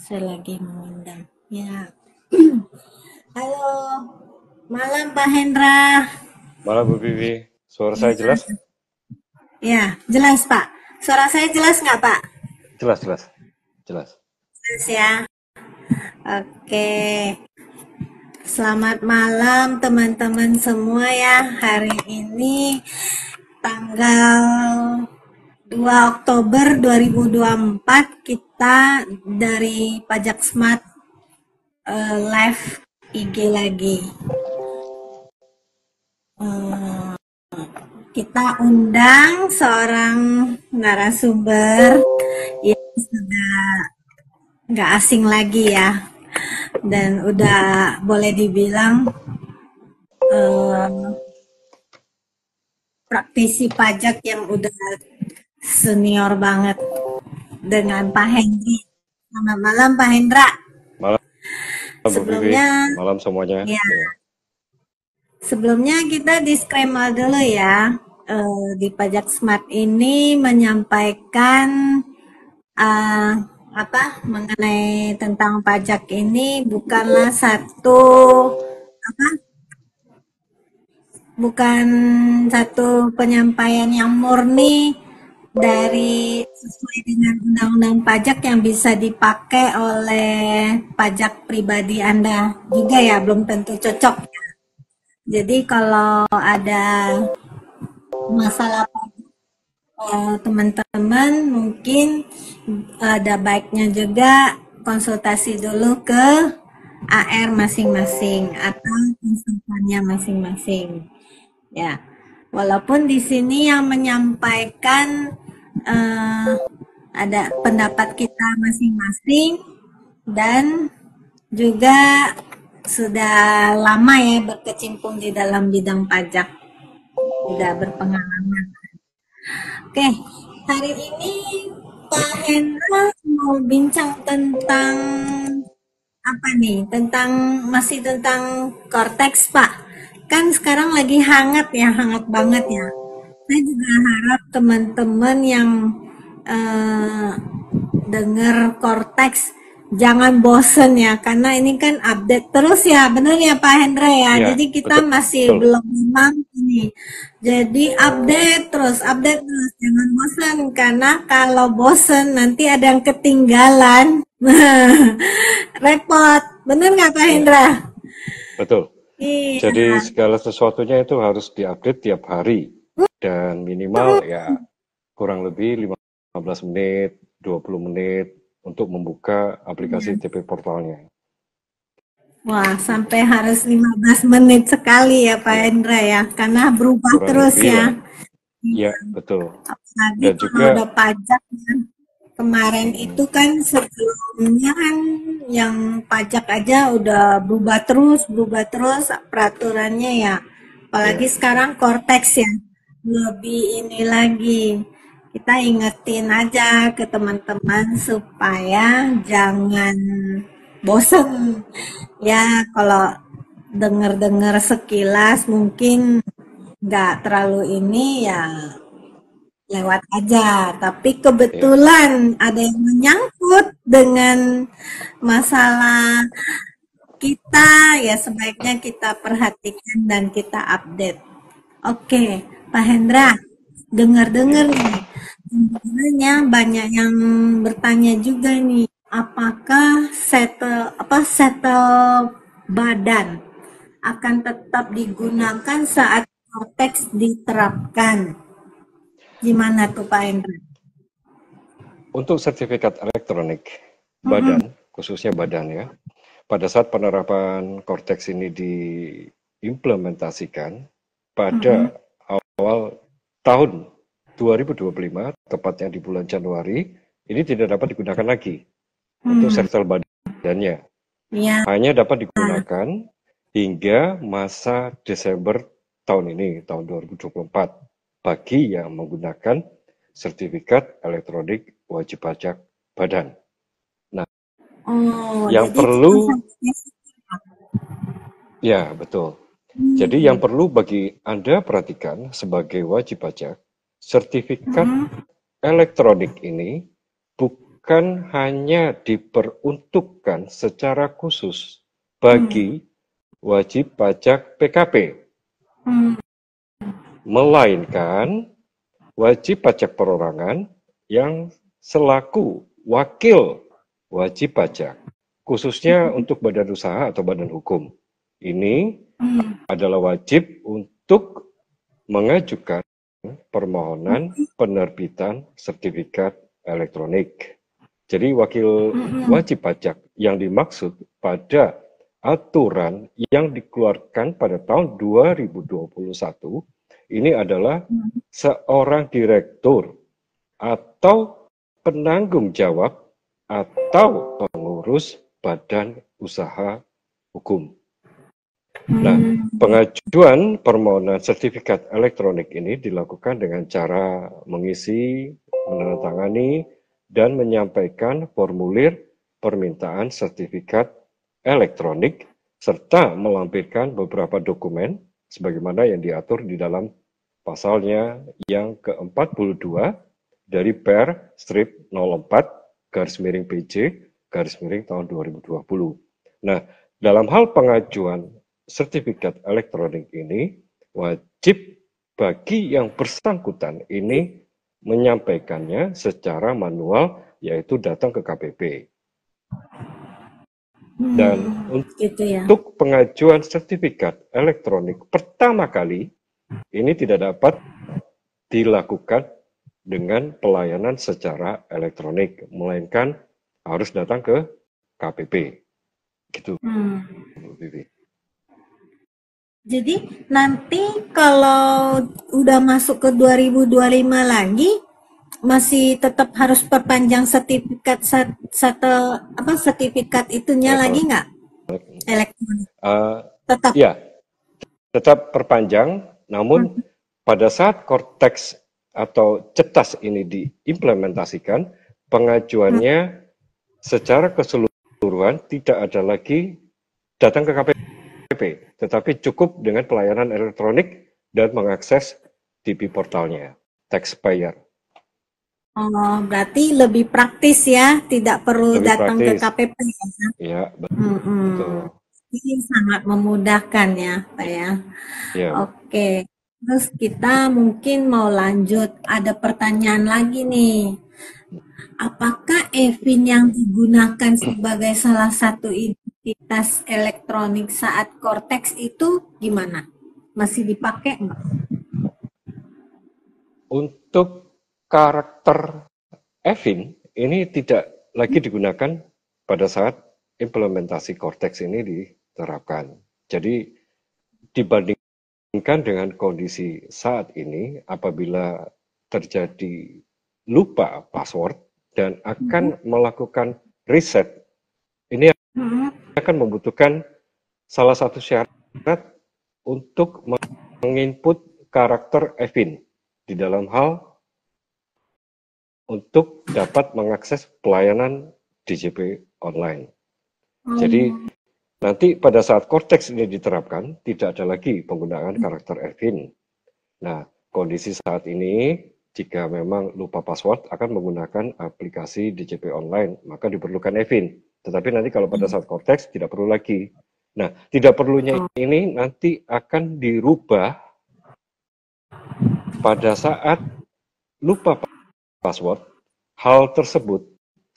Saya lagi mengundang. Ya. Halo, malam Pak Hendra. Malam Bu Vivi, suara saya Ya, jelas? ya, jelas Pak. Suara saya jelas nggak Pak? Jelas, jelas, jelas. Jelas ya. Oke. Selamat malam teman-teman semua ya. Hari ini tanggal 2 Oktober 2024 kita dari Pajak Smart live IG lagi. Eh, kita undang seorang narasumber yang sudah nggak asing lagi ya, dan udah boleh dibilang eh, praktisi pajak yang udah senior banget, dengan Pak Hendri. Selamat malam Pak Hendra. Malam Bu Vivi, Sebelumnya, malam semuanya. ya, Ya. sebelumnya kita disclaimer dulu ya. Di Pajak Smart ini menyampaikan eh, apa mengenai tentang pajak ini bukanlah satu apa bukan satu penyampaian yang murni dari sesuai dengan undang-undang pajak yang bisa dipakai oleh pajak pribadi Anda juga ya, belum tentu cocok. Jadi kalau ada masalah teman-teman, mungkin ada baiknya juga konsultasi dulu ke AR masing-masing atau konsultannya masing-masing. Ya, walaupun di sini yang menyampaikan eh, ada pendapat kita masing-masing, dan juga sudah lama ya berkecimpung di dalam bidang pajak, sudah berpengalaman. Oke, hari ini Pak Hendra mau bincang tentang apa nih? Masih tentang Cortex, Pak. Kan sekarang lagi hangat ya, hangat banget ya. Saya juga harap teman-teman yang eh, dengar Cortex jangan bosen ya, karena ini kan update terus ya, bener ya Pak Hendra ya. Ya, Jadi kita betul. masih belum mampu nih. Jadi update terus, jangan bosen, karena kalau bosen nanti ada yang ketinggalan. Repot, bener nggak Pak Ya, Hendra? betul. Iya. Jadi segala sesuatunya itu harus diupdate tiap hari dan minimal ya kurang lebih 15 menit, 20 menit untuk membuka aplikasi TP Portalnya. Wah, sampai harus 15 menit sekali ya Pak Ya, Hendra ya, karena berubah kurang terus lebih ya. lah. Iya, Ya, betul. apalagi Dan kalau juga udah pajak ya. Kemarin itu mm, kan sebelumnya kan yang pajak aja udah berubah terus peraturannya ya. Apalagi ya, sekarang Cortex ya, lebih ini lagi. Kita ingetin aja ke teman-teman supaya jangan bosen. Ya, kalau dengar-dengar sekilas mungkin nggak terlalu ini ya, lewat aja. Tapi ya. kebetulan ada yang menyangkut dengan masalah kita, ya sebaiknya kita perhatikan dan kita update. Oke, Pak Hendra, dengar-dengar Ya. nih, sebenarnya banyak yang bertanya juga nih, apakah settle badan akan tetap digunakan saat konteks diterapkan? Gimana tuh Pak Hendra? Untuk sertifikat elektronik Mm-mm. badan, khususnya badan ya, pada saat penerapan Cortex ini diimplementasikan Mm-mm. pada awal tahun 2025, tepatnya di bulan Januari, ini tidak dapat digunakan lagi untuk Hmm, sertifikat badannya. ya, Hanya dapat digunakan hingga masa Desember tahun ini, tahun 2024, bagi yang menggunakan sertifikat elektronik wajib pajak badan. Nah, oh, yang jadi cuma perlu, satu sesi. ya betul. Jadi yang Hmm, perlu bagi Anda perhatikan sebagai wajib pajak, sertifikat mm-mm. elektronik ini bukan hanya diperuntukkan secara khusus bagi wajib pajak PKP, melainkan wajib pajak perorangan yang selaku wakil wajib pajak, khususnya untuk badan usaha atau badan hukum. Ini adalah wajib untuk mengajukan permohonan penerbitan sertifikat elektronik. Jadi wakil wajib pajak yang dimaksud pada aturan yang dikeluarkan pada tahun 2021 ini adalah seorang direktur atau penanggung jawab atau pengurus badan usaha hukum. Nah, pengajuan permohonan sertifikat elektronik ini dilakukan dengan cara mengisi, menandatangani, dan menyampaikan formulir permintaan sertifikat elektronik serta melampirkan beberapa dokumen sebagaimana yang diatur di dalam pasalnya yang ke-42 dari Per Strip 04 /PJ tahun 2020. Nah, dalam hal pengajuan sertifikat elektronik ini wajib bagi yang bersangkutan ini menyampaikannya secara manual, yaitu datang ke KPP. Dan untuk pengajuan sertifikat elektronik pertama kali ini tidak dapat dilakukan dengan pelayanan secara elektronik, melainkan harus datang ke KPP. Gitu. Jadi nanti kalau udah masuk ke 2025 lagi masih tetap harus perpanjang sertifikat sertifikat itunya lagi nggak? Elektronik. Tetap. Ya, tetap perpanjang. Namun pada saat Cortex atau CETAS ini diimplementasikan, pengajuannya secara keseluruhan tidak ada lagi datang ke KPP, tetapi cukup dengan pelayanan elektronik dan mengakses DP portalnya, taxpayer. Oh, berarti lebih praktis ya, tidak perlu datang ke KPP ya? Ya, betul. Ini sangat memudahkan ya, Pak ya. Ya. Oke, terus kita mungkin mau lanjut. Ada pertanyaan lagi nih. Apakah EVIN yang digunakan sebagai salah satu identitas elektronik saat Cortex itu gimana? Masih dipakai nggak? Untuk karakter EVIN ini tidak lagi digunakan pada saat implementasi Cortex ini diterapkan. Jadi dibandingkan dengan kondisi saat ini, apabila terjadi lupa password dan akan melakukan reset, ini akan membutuhkan salah satu syarat untuk menginput karakter EVIN di dalam hal untuk dapat mengakses pelayanan DJP online. Jadi nanti pada saat Cortex ini diterapkan, tidak ada lagi penggunaan karakter EVIN. Nah, kondisi saat ini, jika memang lupa password akan menggunakan aplikasi DJP online, maka diperlukan EVIN. Tetapi nanti kalau pada saat Cortex tidak perlu lagi. Nah, tidak perlunya ini nanti akan dirubah pada saat lupa password. Hal tersebut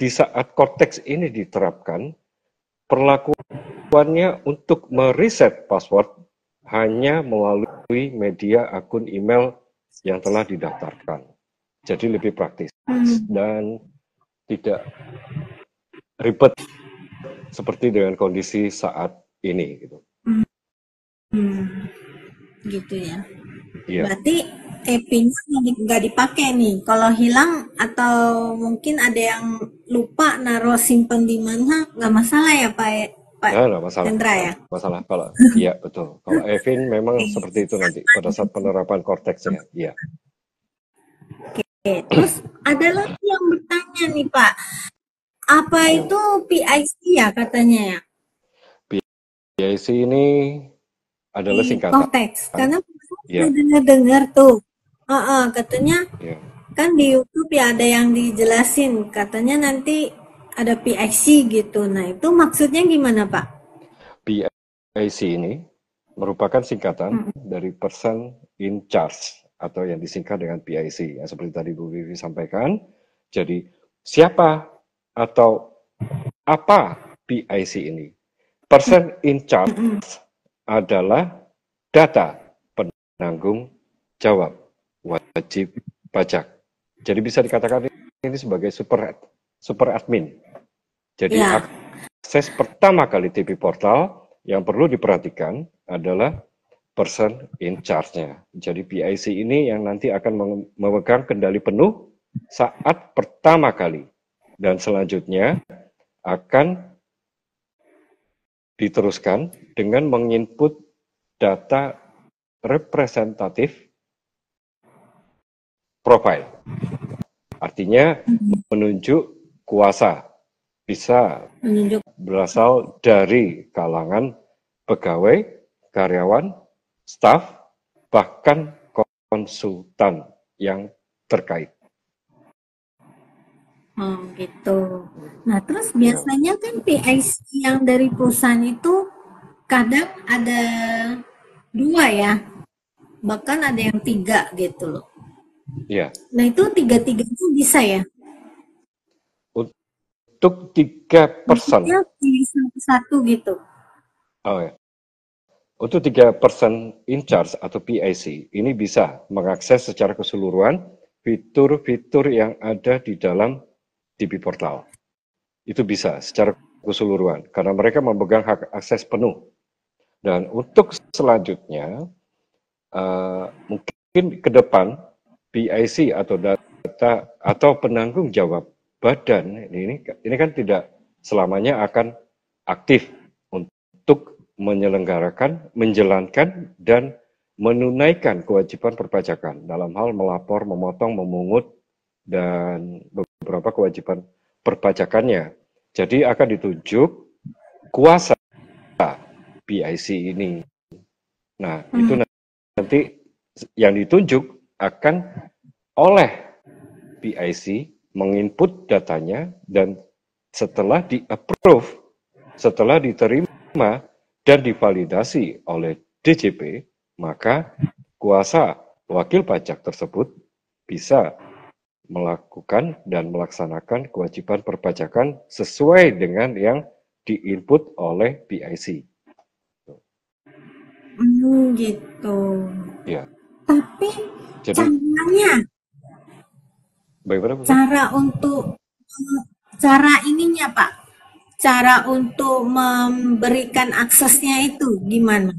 di saat Cortex ini diterapkan, perlakuannya untuk mereset password hanya melalui media akun email yang telah didaftarkan. Jadi lebih praktis dan tidak ribet seperti dengan kondisi saat ini gitu. Gitu ya. Berarti EVIN-nya nggak dipakai nih. Kalau hilang atau mungkin ada yang lupa naruh simpen di mana, nggak masalah ya Pak nggak masalah. Hendra ya? Masalah kalau iya betul. Kalau EVIN memang seperti itu nanti pada saat penerapan Cortex-nya. Iya. Oke, terus ada lagi yang bertanya nih Pak. Apa itu PIC ya katanya ya? PIC ini adalah singkatan Cortex, karena saya dengar tuh, katanya Kan di YouTube ya ada yang dijelasin, katanya nanti ada PIC gitu. Nah, itu maksudnya gimana, Pak? PIC ini merupakan singkatan Mm, dari Person in Charge atau yang disingkat dengan PIC. Ya, seperti tadi Bu Vivi sampaikan, jadi siapa atau apa PIC ini? Person in Charge mm, adalah data penanggung jawab wajib pajak. Jadi bisa dikatakan ini sebagai super admin. Jadi ya. akses pertama kali TV portal yang perlu diperhatikan adalah person in charge-nya. Jadi PIC ini yang nanti akan memegang kendali penuh saat pertama kali. Dan selanjutnya akan diteruskan dengan menginput data representatif profile. Artinya menunjuk kuasa bisa Menunjuk. berasal dari kalangan pegawai, karyawan, staf, bahkan konsultan yang terkait. Oh, gitu. Nah, terus Ya, biasanya kan PIC yang dari perusahaan itu kadang ada dua ya, bahkan ada yang tiga gitu loh. ya. Nah, itu tiga-tiganya bisa ya? Untuk 3%, Maksudnya pilih satu-satu gitu. oh ya, untuk 3% in charge atau PIC, ini bisa mengakses secara keseluruhan fitur-fitur yang ada di dalam TV portal. Itu bisa secara keseluruhan, karena mereka memegang hak akses penuh. Dan untuk selanjutnya, mungkin ke depan PIC atau data atau penanggung jawab badan ini kan tidak selamanya akan aktif untuk menyelenggarakan, menjalankan dan menunaikan kewajiban perpajakan dalam hal melapor, memotong, memungut dan beberapa kewajiban perpajakannya. Jadi akan ditunjuk kuasa PIC ini. Nah, itu Hmm. nanti yang ditunjuk akan oleh PIC menginput datanya dan setelah di-approve, setelah diterima dan divalidasi oleh DJP, maka kuasa wakil pajak tersebut bisa melakukan dan melaksanakan kewajiban perpajakan sesuai dengan yang diinput oleh PIC. Gitu. Ya, Tapi jadi caranya, bagaimana Bu? cara untuk cara ininya Pak, cara untuk memberikan aksesnya itu gimana?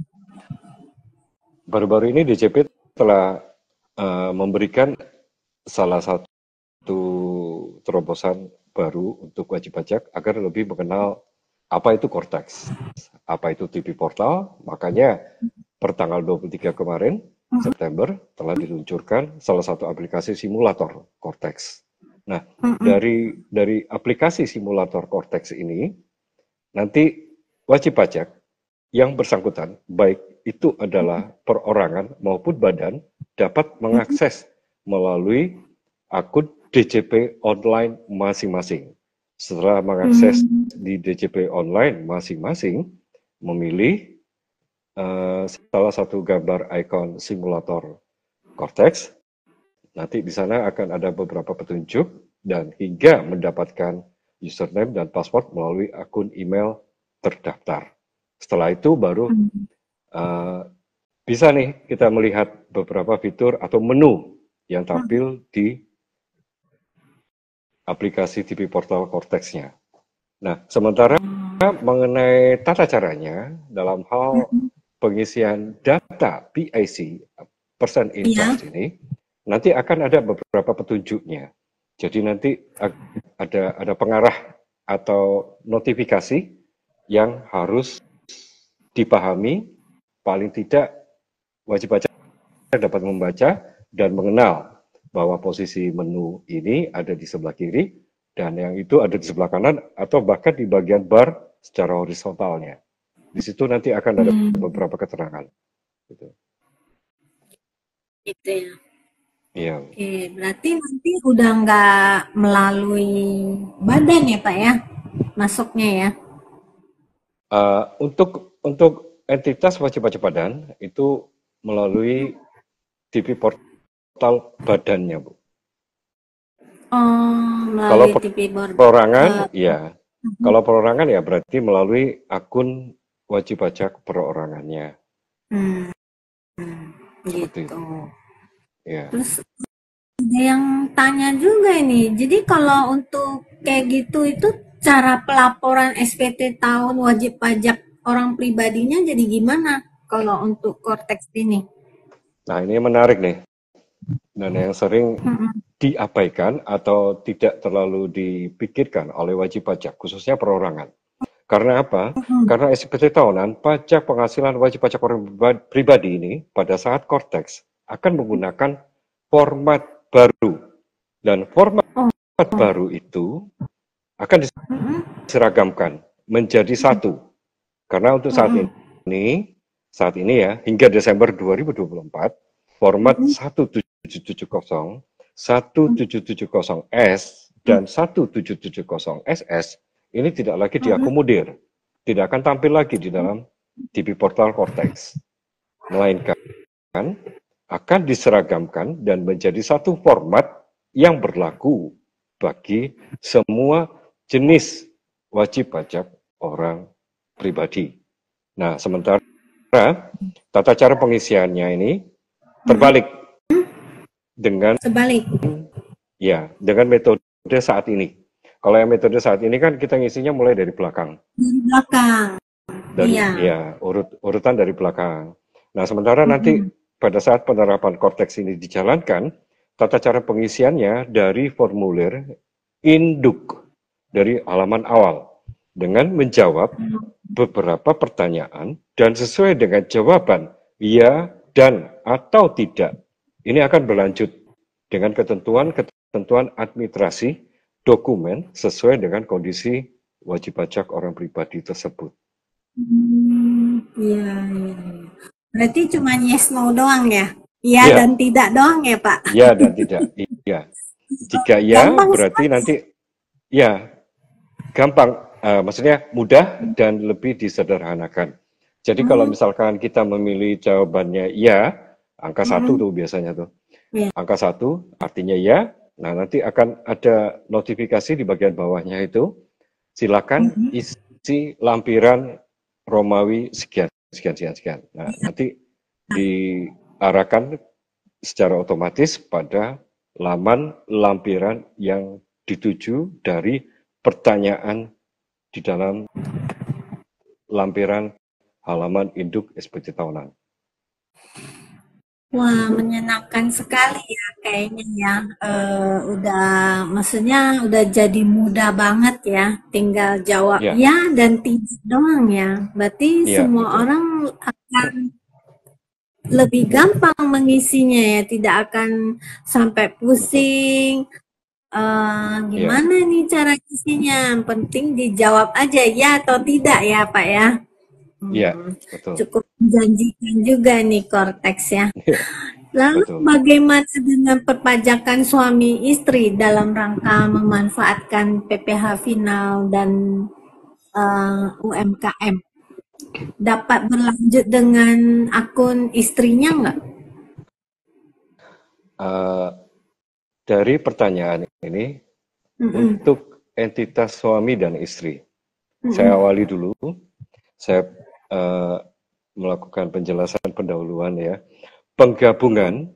Baru-baru ini DJP telah memberikan salah satu terobosan baru untuk wajib pajak agar lebih mengenal apa itu Cortex, apa itu TV Portal. Makanya pertanggal 23 kemarin, September, telah diluncurkan salah satu aplikasi simulator Cortex. Nah, dari aplikasi simulator Cortex ini, nanti wajib pajak yang bersangkutan, baik itu adalah perorangan maupun badan, dapat mengakses melalui akun DJP online masing-masing. Setelah mengakses Hmm, di DJP online masing-masing, memilih salah satu gambar ikon simulator Cortex, nanti di sana akan ada beberapa petunjuk dan hingga mendapatkan username dan password melalui akun email terdaftar. Setelah itu baru uh, bisa nih kita melihat beberapa fitur atau menu yang tampil di aplikasi TV Portal Cortex-nya. Nah, sementara mengenai tata caranya dalam hal pengisian data PIC, person in iya. charge ini, nanti akan ada beberapa petunjuknya. Jadi nanti ada pengarah atau notifikasi yang harus dipahami, paling tidak wajib pajak dapat membaca dan mengenal bahwa posisi menu ini ada di sebelah kiri dan yang itu ada di sebelah kanan atau bahkan di bagian bar secara horizontalnya. Di situ nanti akan ada Hmm, beberapa keterangan. Gitu. gitu ya. Iya. Oke, berarti nanti udah nggak melalui badan ya Pak ya, masuknya ya. Untuk entitas wajib pajak badan itu melalui TV portal badannya, Bu. Oh, Kalau melalui TV board. perorangan, eh, ya. Kalau perorangan ya berarti melalui akun wajib pajak perorangannya. hmm, Seperti gitu. itu. Ya. Terus ada yang tanya juga ini. Jadi kalau untuk kayak gitu itu cara pelaporan SPT tahun wajib pajak orang pribadinya jadi gimana kalau untuk Cortex ini? Nah, ini menarik nih. Dan yang sering Mm-mm. diabaikan atau tidak terlalu dipikirkan oleh wajib pajak, khususnya perorangan. Karena apa? Mm-mm. Karena SPT tahunan, pajak penghasilan wajib pajak orang pribadi ini pada saat Cortex akan menggunakan format baru. Dan format Oh, baru itu akan mm-mm. diseragamkan menjadi satu. Karena untuk Mm-mm. saat ini ya, hingga Desember 2024, format Mm-mm. 1770, 1770S, dan 1770SS ini tidak lagi Mm-mm. diakomodir, tidak akan tampil lagi di dalam TV portal Cortex, melainkan akan diseragamkan dan menjadi satu format yang berlaku bagi semua jenis wajib pajak orang pribadi. Nah, sementara tata cara pengisiannya ini Mm-mm. terbalik dengan Sebalik. dengan metode saat ini. Kalau yang metode saat ini kan kita ngisinya mulai dari belakang. Dari belakang. Dari Iya. urutan dari belakang. Nah, sementara nanti Mm-mm. pada saat penerapan Cortex ini dijalankan, tata cara pengisiannya dari formulir induk dari halaman awal dengan menjawab beberapa pertanyaan dan sesuai dengan jawaban ya dan atau tidak. Ini akan berlanjut dengan ketentuan administrasi dokumen sesuai dengan kondisi wajib pajak orang pribadi tersebut. Iya, iya, iya. Berarti cuma yes no doang ya? Iya dan Ya, tidak doang ya, Pak? ya dan tidak. Iya. Jika ya, Gampang berarti sekali. nanti ya gampang. Maksudnya mudah dan lebih disederhanakan. Jadi kalau Hmm, misalkan kita memilih jawabannya ya, angka satu mm-mm. tuh biasanya tuh. Iya. Angka satu artinya ya. Nah, nanti akan ada notifikasi di bagian bawahnya itu. Silakan Mm-mm. isi lampiran Romawi sekian, sekian, sekian, sekian. Nah, nanti diarahkan secara otomatis pada laman lampiran yang dituju dari pertanyaan di dalam lampiran halaman induk SPT tahunan. Wah, menyenangkan sekali ya kayaknya ya. Udah, maksudnya udah jadi mudah banget ya. Tinggal jawab Ya, ya dan tidak doang ya. Berarti iya semua betul. orang akan lebih gampang mengisinya ya. Tidak akan sampai Betul. pusing. Iya, Gimana nih cara isinya? Yang penting dijawab aja ya atau tidak ya, Pak ya. iya Hmm, betul. cukup menjanjikan juga nih Cortex ya. Iya, Lalu betul. bagaimana dengan perpajakan suami istri dalam rangka memanfaatkan PPh final dan UMKM? Dapat berlanjut dengan akun istrinya nggak? Eh, dari pertanyaan ini Mm-mm. untuk entitas suami dan istri, saya Mm-mm. awali dulu. Saya eh, melakukan penjelasan pendahuluan ya. Penggabungan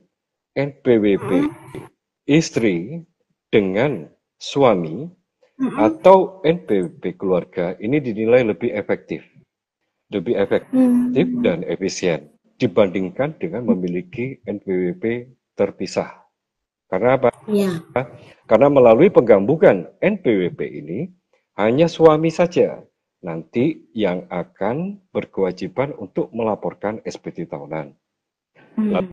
NPWP istri dengan suami Mm-mm. atau NPWP keluarga ini dinilai lebih efektif Hmm. dan efisien dibandingkan dengan memiliki NPWP terpisah. Karena apa? Ya. Karena melalui penggabungan NPWP ini hanya suami saja nanti yang akan berkewajiban untuk melaporkan SPT tahunan. Hmm.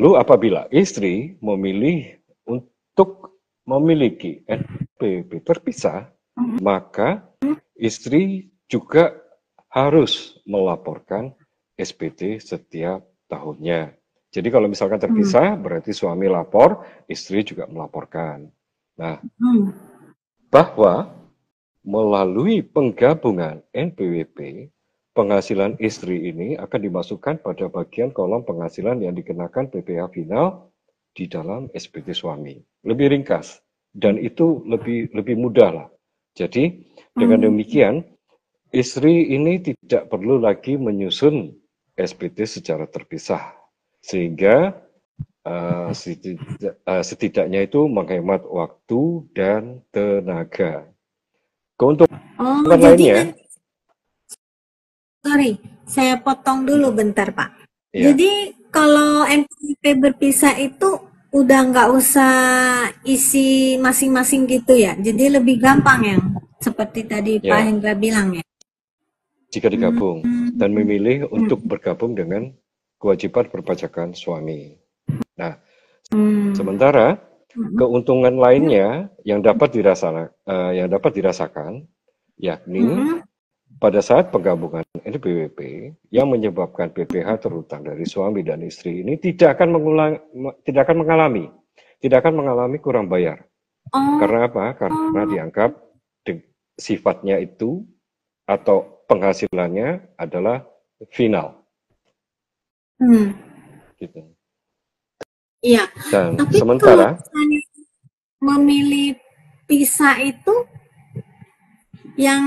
Lalu apabila istri memilih untuk memiliki NPWP terpisah, maka istri juga harus melaporkan SPT setiap tahunnya. Jadi kalau misalkan terpisah, berarti suami lapor, istri juga melaporkan. Nah, bahwa melalui penggabungan NPWP, penghasilan istri ini akan dimasukkan pada bagian kolom penghasilan yang dikenakan PPh final di dalam SPT suami. Lebih ringkas dan itu lebih mudah lah. Jadi dengan demikian istri ini tidak perlu lagi menyusun SPT secara terpisah sehingga setidaknya itu menghemat waktu dan tenaga. Keuntungan lainnya, sorry, saya potong dulu bentar Pak. ya. Jadi kalau NPWP berpisah itu udah nggak usah isi masing-masing gitu ya. Jadi lebih gampang ya, seperti tadi Pak Ya, Hendra bilang ya. jika digabung dan memilih untuk bergabung dengan kewajiban perpajakan suami. Nah, sementara keuntungan lainnya yang dapat dirasakan, yakni pada saat penggabungan NPWP yang menyebabkan PPh terutang dari suami dan istri ini tidak akan mengalami kurang bayar. Karena apa? Karena dianggap sifatnya itu atau penghasilannya adalah final. Gitu. Iya. Dan Tapi sementara kalau memilih pisah itu yang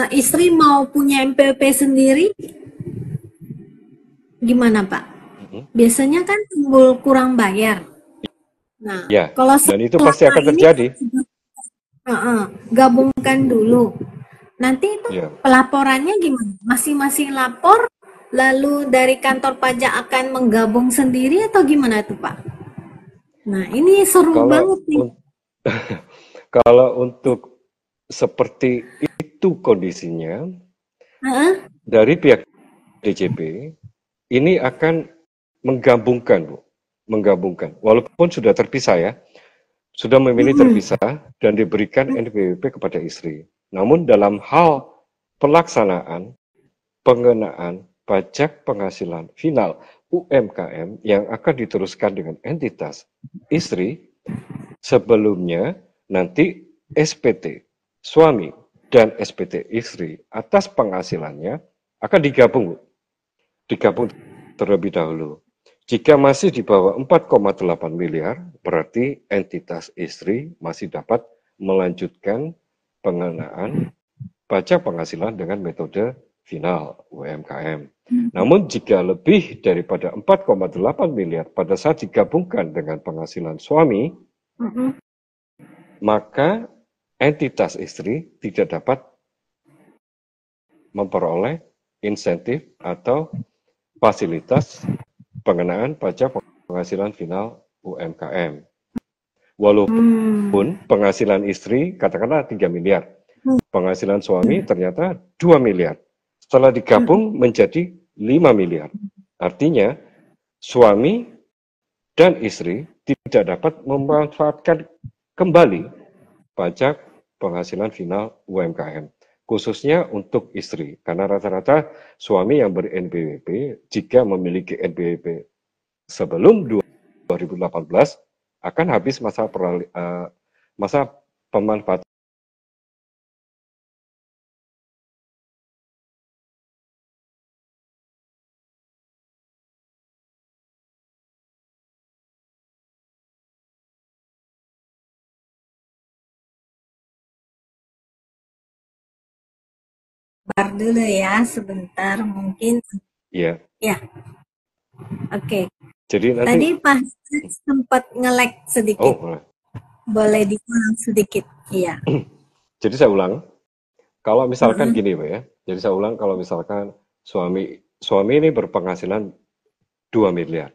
istri mau punya MPP sendiri gimana Pak? Biasanya kan timbul kurang bayar. Nah, ya, kalau dan itu pasti akan terjadi. Gabungkan dulu. Nanti itu Ya. pelaporannya gimana? Masing-masing lapor, lalu dari kantor pajak akan menggabung sendiri atau gimana tuh Pak? Nah, ini seru banget nih. Kalau untuk seperti itu kondisinya, dari pihak DJP ini akan menggabungkan, Bu. Walaupun sudah terpisah ya, sudah memilih terpisah dan diberikan NPWP kepada istri. Namun dalam hal pelaksanaan pengenaan pajak penghasilan final UMKM yang akan diteruskan dengan entitas istri, sebelumnya nanti SPT suami dan SPT istri atas penghasilannya akan digabung terlebih dahulu. Jika masih di bawah 4,8 miliar, berarti entitas istri masih dapat melanjutkan pengenaan pajak penghasilan dengan metode final UMKM. Namun jika lebih daripada 4,8 miliar pada saat digabungkan dengan penghasilan suami, maka entitas istri tidak dapat memperoleh insentif atau fasilitas pengenaan pajak penghasilan final UMKM. Walaupun penghasilan istri katakanlah 3 miliar, penghasilan suami ternyata 2 miliar. Setelah digabung menjadi 5 miliar. Artinya suami dan istri tidak dapat memanfaatkan kembali pajak penghasilan final UMKM. Khususnya untuk istri. Karena rata-rata suami yang ber-NPWP jika memiliki NPWP sebelum 2018 akan habis masa pemanfaatan Sabar dulu ya, sebentar mungkin. ya. Ya, oke. Jadi nanti Tadi Pak sempat nge-lag sedikit. Boleh diulang sedikit. Iya. Jadi saya ulang. Kalau misalkan gini, Pak ya. Jadi saya ulang kalau misalkan suami ini berpenghasilan 2 miliar.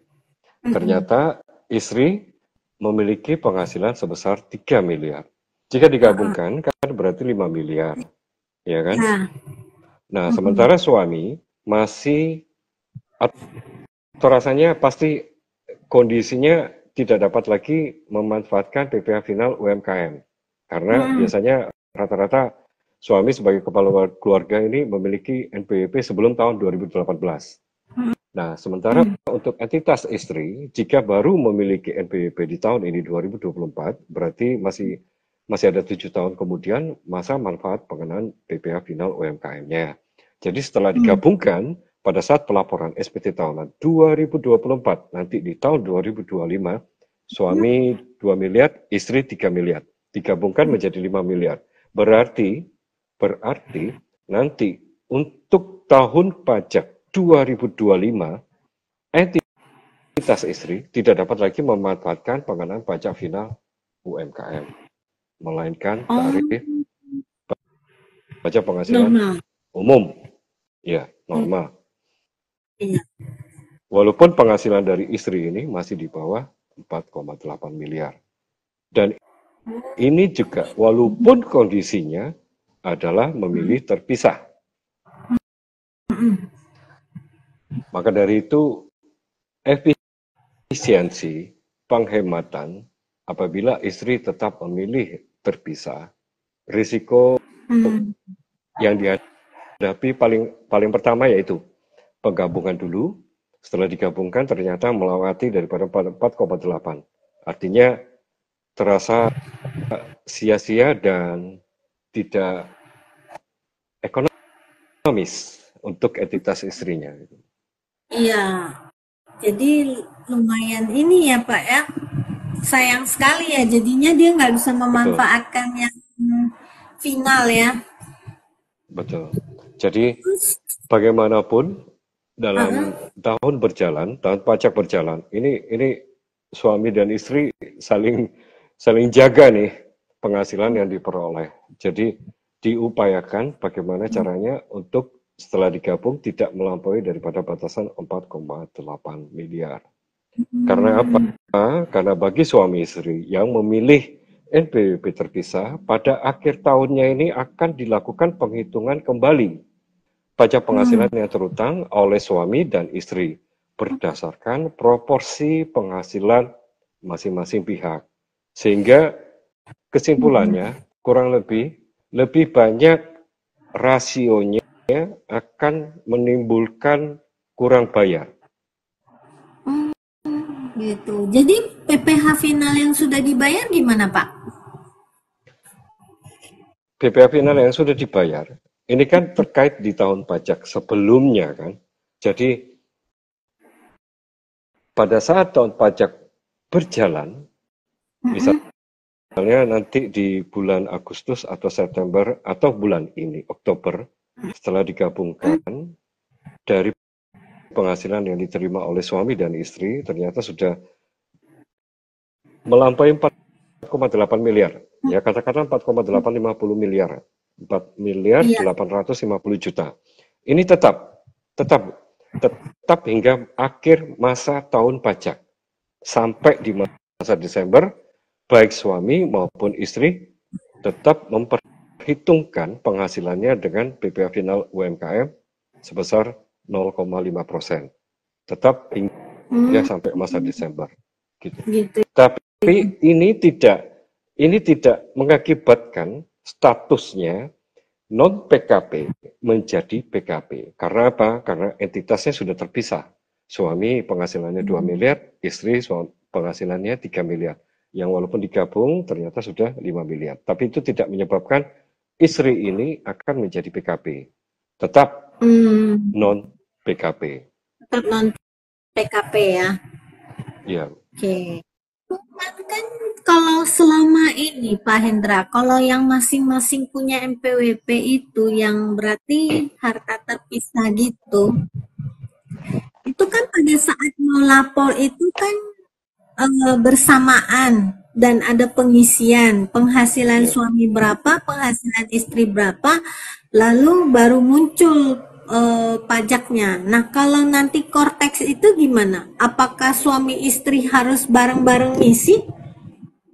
Ternyata istri memiliki penghasilan sebesar 3 miliar. Jika digabungkan kan berarti 5 miliar. Ya kan? Nah, sementara suami masih atau rasanya pasti kondisinya tidak dapat lagi memanfaatkan PPh final UMKM. Karena biasanya rata-rata suami sebagai kepala keluarga ini memiliki NPWP sebelum tahun 2018. Nah, sementara untuk entitas istri, jika baru memiliki NPWP di tahun ini 2024, berarti masih ada 7 tahun kemudian masa manfaat pengenaan PPh final UMKM-nya. Jadi setelah digabungkan pada saat pelaporan SPT tahunan 2024, nanti di tahun 2025, suami 2 miliar, istri 3 miliar. Digabungkan menjadi 5 miliar. Berarti nanti untuk tahun pajak 2025, entitas istri tidak dapat lagi memanfaatkan pengenaan pajak final UMKM, melainkan tarif pajak penghasilan umum. Ya, normal. Iya. Walaupun penghasilan dari istri ini masih di bawah 4,8 miliar. Dan ini juga walaupun kondisinya adalah memilih terpisah. Maka dari itu efisiensi penghematan apabila istri tetap memilih terpisah, risiko yang dihadapi paling pertama yaitu penggabungan dulu. Setelah digabungkan ternyata melewati daripada 4,8. Artinya terasa sia-sia dan tidak ekonomis untuk entitas istrinya. Iya, jadi lumayan ini ya Pak ya, sayang sekali ya jadinya dia nggak bisa memanfaatkan yang final ya. Betul. Jadi bagaimanapun dalam tahun pajak berjalan, ini suami dan istri saling jaga nih penghasilan yang diperoleh. Jadi diupayakan bagaimana caranya untuk setelah digabung tidak melampaui daripada batasan 4,8 miliar. Karena apa? Karena bagi suami istri yang memilih NPWP terpisah, pada akhir tahunnya ini akan dilakukan penghitungan kembali pajak penghasilan yang terutang oleh suami dan istri berdasarkan proporsi penghasilan masing-masing pihak. Sehingga kesimpulannya kurang lebih banyak rasionya akan menimbulkan kurang bayar. Gitu. Jadi PPh final yang sudah dibayar gimana Pak? PPh final yang sudah dibayar, ini kan terkait di tahun pajak sebelumnya kan. Jadi pada saat tahun pajak berjalan, misalnya nanti di bulan Agustus atau September atau bulan ini, Oktober, setelah digabungkan dari penghasilan yang diterima oleh suami dan istri, ternyata sudah melampaui 4,8 miliar. Ya, katakanlah 4,850 miliar. 4 miliar 850 juta. Ini tetap hingga akhir masa tahun pajak. Sampai di masa Desember, baik suami maupun istri tetap memperhitungkan penghasilannya dengan PPh final UMKM sebesar 0,5%. Tetap hingga sampai masa Desember. Gitu. Tapi ini tidak mengakibatkan statusnya non PKP menjadi PKP. Karena apa? Karena entitasnya sudah terpisah. Suami penghasilannya 2 miliar, istri penghasilannya 3 miliar. Yang walaupun digabung ternyata sudah 5 miliar. Tapi itu tidak menyebabkan istri ini akan menjadi PKP. Tetap non PKP. Tetap non PKP ya. Iya. Oke. Kan kalau selama ini Pak Hendra, kalau yang masing-masing punya NPWP itu yang berarti harta terpisah gitu, itu kan pada saat mau lapor itu kan bersamaan dan ada pengisian penghasilan suami berapa, penghasilan istri berapa, lalu baru muncul pajaknya. Nah, kalau nanti Kortex itu gimana? Apakah suami istri harus bareng-bareng ngisi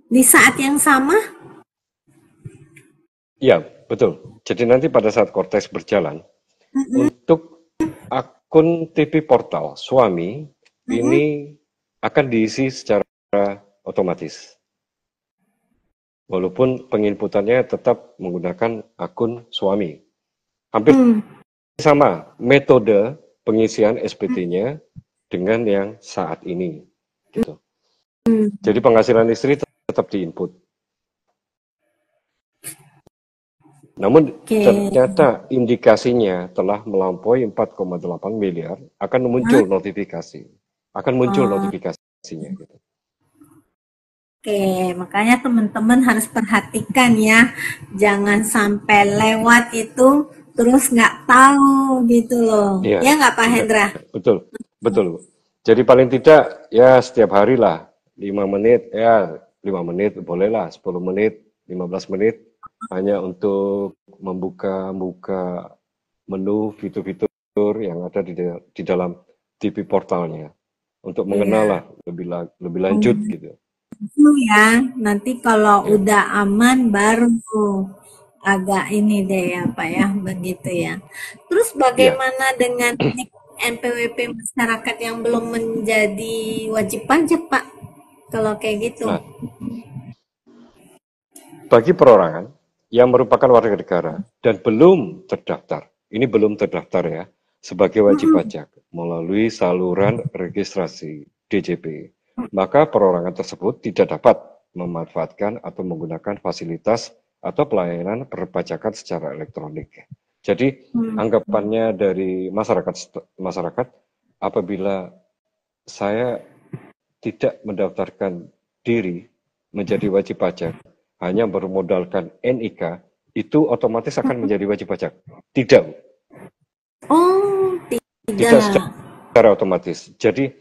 di saat yang sama? Iya, betul. Jadi nanti pada saat Kortex berjalan, untuk akun TV portal suami ini akan diisi secara otomatis. Walaupun penginputannya tetap menggunakan akun suami. Hampir sama metode pengisian SPT-nya dengan yang saat ini, gitu. Jadi penghasilan istri tetap diinput. Namun ternyata indikasinya telah melampaui 4,8 miliar, akan muncul notifikasi. Akan muncul notifikasinya. Gitu. Oke, makanya teman-teman harus perhatikan ya. Jangan sampai lewat itu terus nggak tahu gitu loh. Iya, Ya nggak Pak iya, Hendra? betul, betul. Jadi paling tidak ya setiap hari lah 5 menit, ya 5 menit bolehlah, 10 menit, 15 menit hanya untuk membuka menu fitur-fitur yang ada di dalam TV portalnya untuk mengenal lah lebih lanjut gitu. Itu ya, nanti kalau udah aman baru agak ini deh ya Pak ya, begitu ya. Terus Iya. bagaimana dengan NPWP masyarakat yang belum menjadi wajib pajak Pak? Kalau kayak gitu. Nah, bagi perorangan yang merupakan warga negara dan belum terdaftar, ini belum terdaftar ya, sebagai wajib pajak melalui saluran registrasi DJP, maka perorangan tersebut tidak dapat memanfaatkan atau menggunakan fasilitas atau pelayanan perpajakan secara elektronik. Jadi anggapannya dari masyarakat apabila saya tidak mendaftarkan diri menjadi wajib pajak hanya bermodalkan NIK, itu otomatis akan menjadi wajib pajak. Tidak. Oh, Tidak tidak. secara otomatis. Jadi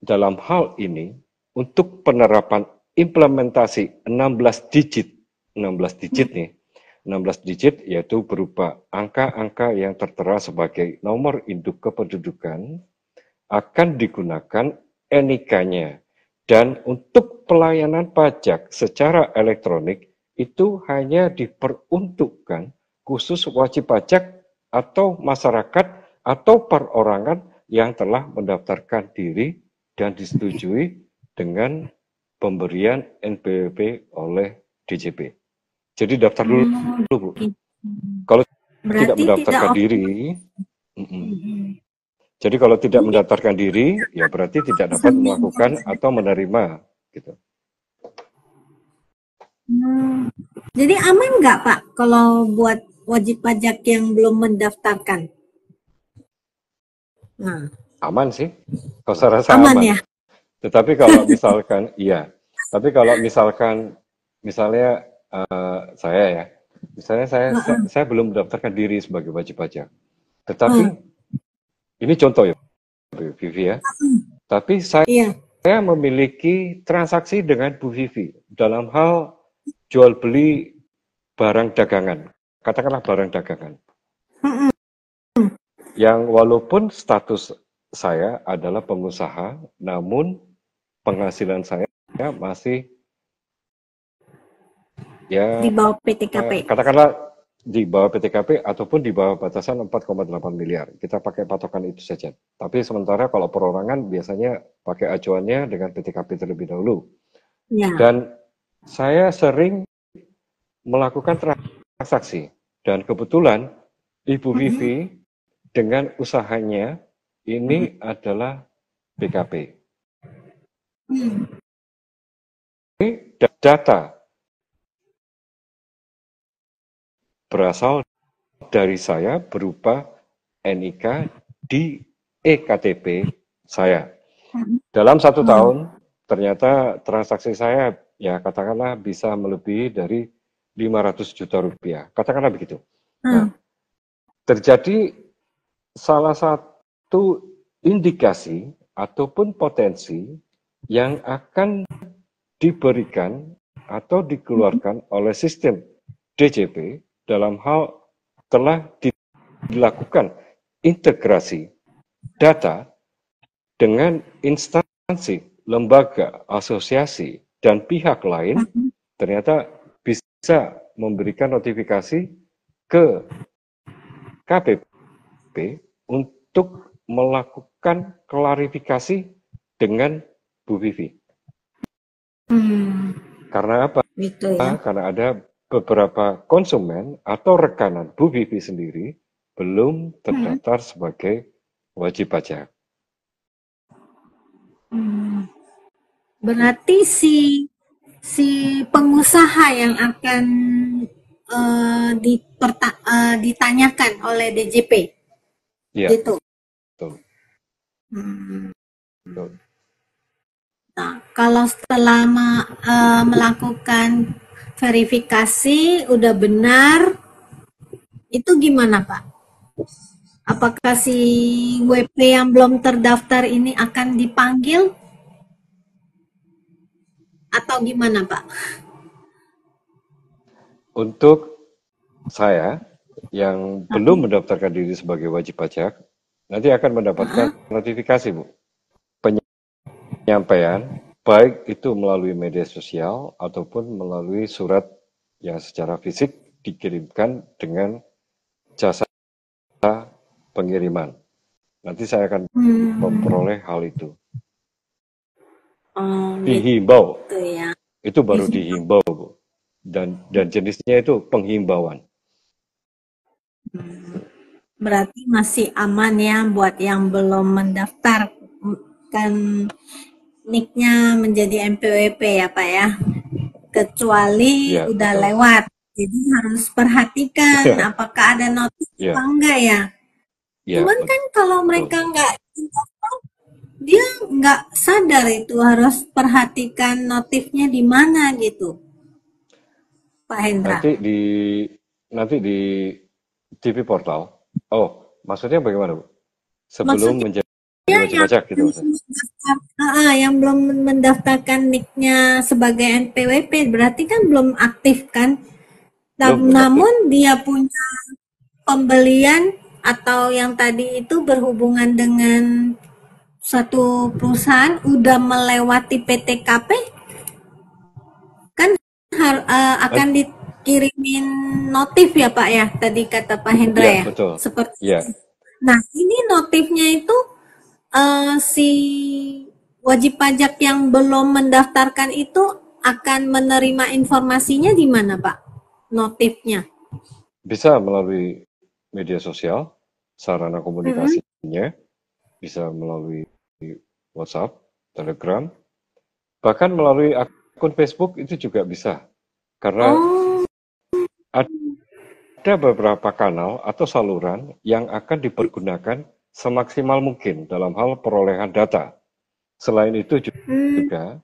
dalam hal ini untuk penerapan implementasi 16 digit, 16 digit nih, 16 digit yaitu berupa angka-angka yang tertera sebagai nomor induk kependudukan akan digunakan NIK-nya. Dan untuk pelayanan pajak secara elektronik itu hanya diperuntukkan khusus wajib pajak atau masyarakat atau perorangan yang telah mendaftarkan diri dan disetujui dengan pemberian NPWP oleh DJP. Jadi daftar dulu, Bu. Kalau tidak Berarti tidak mendaftarkan diri, jadi kalau tidak mendaftarkan diri, ya berarti tidak dapat melakukan atau menerima, gitu. Jadi aman nggak Pak kalau buat wajib pajak yang belum mendaftarkan? Nah, Aman sih, kalau saya rasa aman aman. ya? Tetapi kalau misalkan, iya. Tapi kalau misalkan, misalnya saya ya, misalnya saya belum mendaftarkan diri sebagai wajib pajak. Tetapi ini contoh ya, Vivi ya. Tapi Iya. saya memiliki transaksi dengan Bu Vivi dalam hal jual beli barang dagangan, katakanlah barang dagangan, yang walaupun status saya adalah pengusaha, namun penghasilan saya masih ya Di bawah PTKP. katakanlah di bawah PTKP ataupun di bawah batasan 4,8 miliar. Kita pakai patokan itu saja. Tapi sementara kalau perorangan biasanya pakai acuannya dengan PTKP terlebih dahulu. Ya. Dan saya sering melakukan transaksi. Dan kebetulan Ibu Vivi dengan usahanya ini adalah BKP. Data berasal dari saya berupa NIK di EKTP saya. Dalam 1 tahun, ternyata transaksi saya ya katakanlah bisa melebihi dari 500 juta rupiah. Katakanlah begitu. Nah, terjadi salah satu indikasi ataupun potensi yang akan diberikan atau dikeluarkan oleh sistem DJP dalam hal telah dilakukan integrasi data dengan instansi, lembaga, asosiasi, dan pihak lain, ternyata bisa memberikan notifikasi ke KPP untuk melakukan klarifikasi dengan Bu Vivi. Karena apa? Gitu ya. Karena ada beberapa konsumen atau rekanan Bu Vivi sendiri belum terdaftar sebagai wajib pajak. Hmm. Berarti si pengusaha yang akan ditanyakan oleh DJP, Iya, gitu. betul. Hmm. Betul. Nah, kalau setelah melakukan verifikasi udah benar, itu gimana Pak? Apakah si WP yang belum terdaftar ini akan dipanggil atau gimana Pak? Untuk saya yang belum mendaftarkan diri sebagai wajib pajak, nanti akan mendapatkan notifikasi, Bu. Penyampaian, baik itu melalui media sosial ataupun melalui surat yang secara fisik dikirimkan dengan jasa pengiriman. Nanti saya akan memperoleh hal itu. Oh, Dihimbau, gitu ya. itu baru dihimbau, Bu. Dan jenisnya itu penghimbauan. Berarti masih aman ya buat yang belum mendaftar kan nicknya menjadi MPWP ya Pak ya. Kecuali Ya, udah betul. lewat. Jadi harus perhatikan apakah ada notif apa Ya, enggak ya. ya, Cuman kan kalau betul. mereka nggak, dia nggak sadar itu harus perhatikan notifnya di mana gitu, Pak Hendra. Nanti di TV portal. Oh, maksudnya bagaimana, Bu? Sebelum Maksudnya menjadi wajib yang pajak gitu maksudnya. yang belum mendaftarkan nicknya sebagai NPWP berarti kan belum aktif kan. Belum aktif. Namun dia punya pembelian atau yang tadi itu berhubungan dengan satu perusahaan udah melewati PTKP kan akan Nanti, dikirimin notif ya Pak ya, tadi kata Pak Hendra ya, ya, betul. seperti Ya, itu. Nah ini notifnya itu si wajib pajak yang belum mendaftarkan itu akan menerima informasinya di mana Pak, notifnya? bisa melalui media sosial, sarana Mm-mm. komunikasinya, bisa melalui WhatsApp, Telegram, bahkan melalui akun Facebook itu juga bisa. Karena Oh, ada beberapa kanal atau saluran yang akan dipergunakan semaksimal mungkin dalam hal perolehan data. Selain itu hmm, juga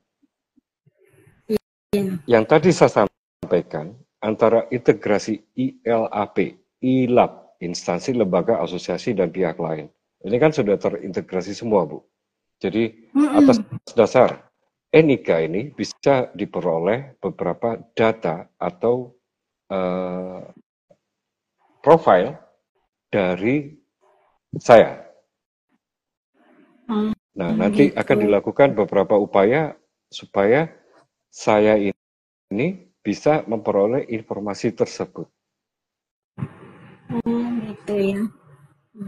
iya. yang tadi saya sampaikan antara integrasi ILAP, ILAP, instansi, lembaga, asosiasi, dan pihak lain. Ini kan sudah terintegrasi semua, Bu. Jadi atas Mm-mm. dasar NIK ini bisa diperoleh beberapa data atau profil dari saya. Oh, Nah, nanti akan gitu. dilakukan beberapa upaya supaya saya ini bisa memperoleh informasi tersebut. Oh, gitu ya.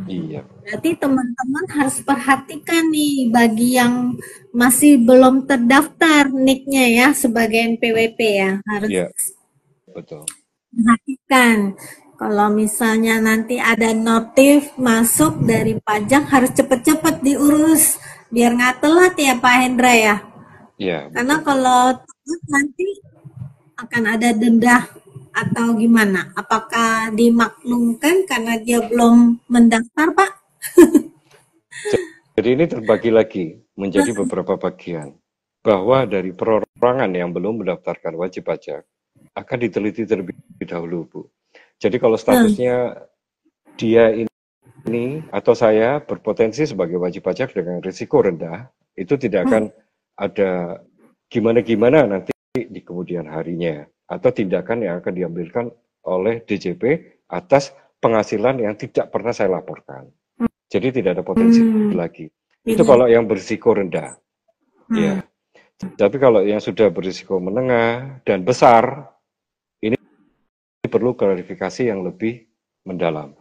Iya, Berarti teman-teman harus perhatikan nih bagi yang masih belum terdaftar nicknya ya sebagai NPWP ya. Harus iya, betul. perhatikan. Kalau misalnya nanti ada notif masuk dari pajak harus cepet-cepet diurus biar nggak telat ya Pak Hendra ya. Iya, Karena betul. kalau telat nanti akan ada denda atau gimana? Apakah dimaklumkan karena dia belum mendaftar Pak? Jadi ini terbagi lagi menjadi beberapa bagian. Bahwa dari perorangan yang belum mendaftarkan wajib pajak akan diteliti terlebih dahulu, Bu. Jadi kalau Nah, statusnya dia ini atau saya berpotensi sebagai wajib pajak dengan risiko rendah, itu tidak akan ada gimana-gimana nanti di kemudian harinya atau tindakan yang akan diambilkan oleh DJP atas penghasilan yang tidak pernah saya laporkan. Jadi tidak ada potensi hmm, lagi. Itu tidak. kalau yang berisiko rendah. Hmm. Ya. Tapi kalau yang sudah berisiko menengah dan besar, ini perlu klarifikasi yang lebih mendalam.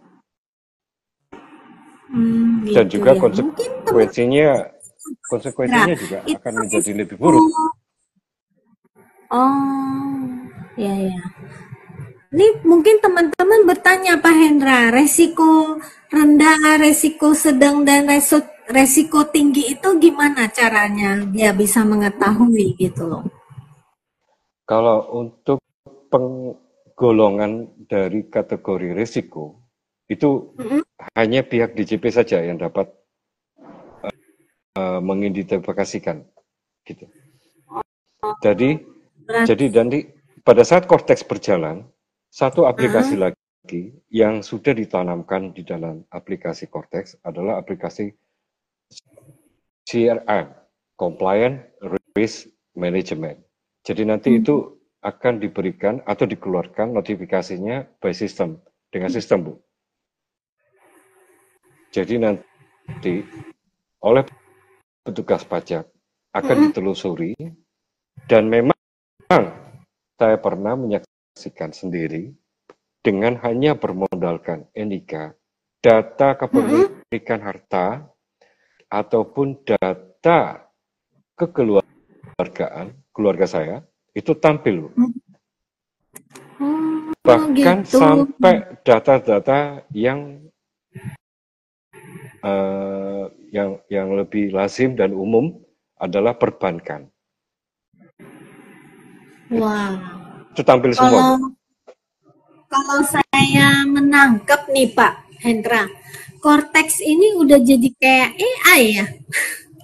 Dan Gitu juga ya. Mungkin teman Indra konsekuensinya juga itu akan menjadi lebih resiko. buruk. Oh, ya ya. Ini mungkin teman-teman bertanya Pak Hendra, resiko rendah, resiko sedang dan resiko tinggi itu gimana caranya dia bisa mengetahui gitu loh? Kalau untuk penggolongan dari kategori risiko, itu Mm-mm. hanya pihak DJP saja yang dapat mengidentifikasikan gitu. Jadi Berarti, nanti pada saat Cortex berjalan, satu aplikasi ah, lagi yang sudah ditanamkan di dalam aplikasi Cortex adalah aplikasi CRM, Compliant Risk Management. Jadi nanti itu akan diberikan atau dikeluarkan notifikasinya by system, dengan sistem, Bu. Jadi nanti oleh petugas pajak akan mm-mm. ditelusuri, dan memang saya pernah menyaksikan sendiri dengan hanya bermodalkan NIK, data Mm-mm. kepemilikan harta, ataupun data kekeluargaan, keluarga saya, itu tampil. Oh Bahkan gitu. sampai data-data yang lebih lazim dan umum adalah perbankan. Wah, Itu tampil semua, Bu. kalau kalau saya menangkap nih Pak Hendra, Cortex ini udah jadi kayak AI ya?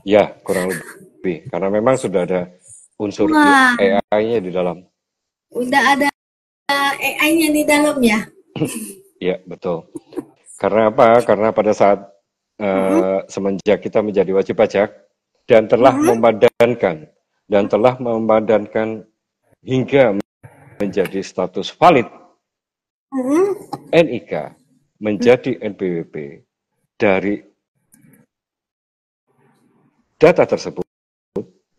Ya, kurang lebih. Karena memang sudah ada unsur Wah, AI-nya di dalam. udah ada AI-nya di dalam ya? Ya, betul. Karena apa? Karena pada saat Mm-mm. semenjak kita menjadi wajib pajak dan telah Mm-mm. memadankan hingga menjadi status valid Mm-mm. NIK menjadi NPWP, dari data tersebut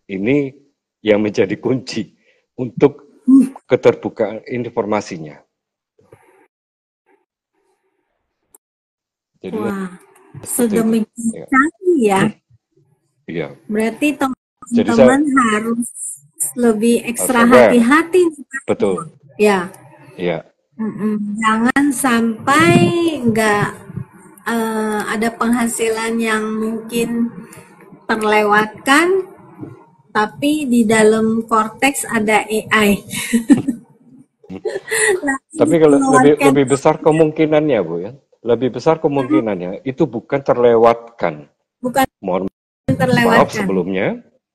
ini yang menjadi kunci untuk keterbukaan informasinya. Jadi Wah, seperti itu. sedemikian Ya. canggih ya. Iya. Berarti Jadi saya teman-teman harus lebih harus ekstra aware. hati-hati. Betul. Ya, Iya. jangan sampai nggak ada penghasilan yang mungkin terlewatkan, tapi di dalam Cortex ada AI. Nanti Tapi kalau lebih dikeluarkan, lebih besar kemungkinannya, Bu, ya. Lebih besar kemungkinannya itu bukan terlewatkan. bukan Mohon maaf terlewatkan. sebelumnya.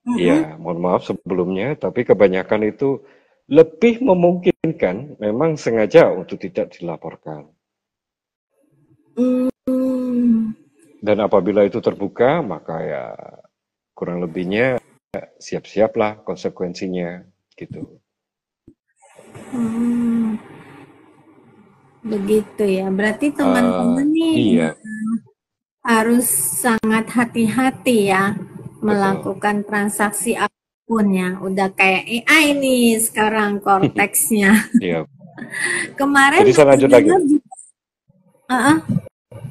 Mm-mm. Iya, mohon maaf sebelumnya, tapi kebanyakan itu lebih memungkinkan memang sengaja untuk tidak dilaporkan. Hmm. Dan apabila itu terbuka, maka ya kurang lebihnya siap-siaplah konsekuensinya gitu. Hmm. Begitu ya. Berarti teman-teman nih Iya, harus sangat hati-hati ya betul. melakukan transaksi apapun ya. Udah kayak AI nih sekarang korteksnya. Iya. Kemarin Jadi saya saya lanjut lagi, dengar Bu. juga,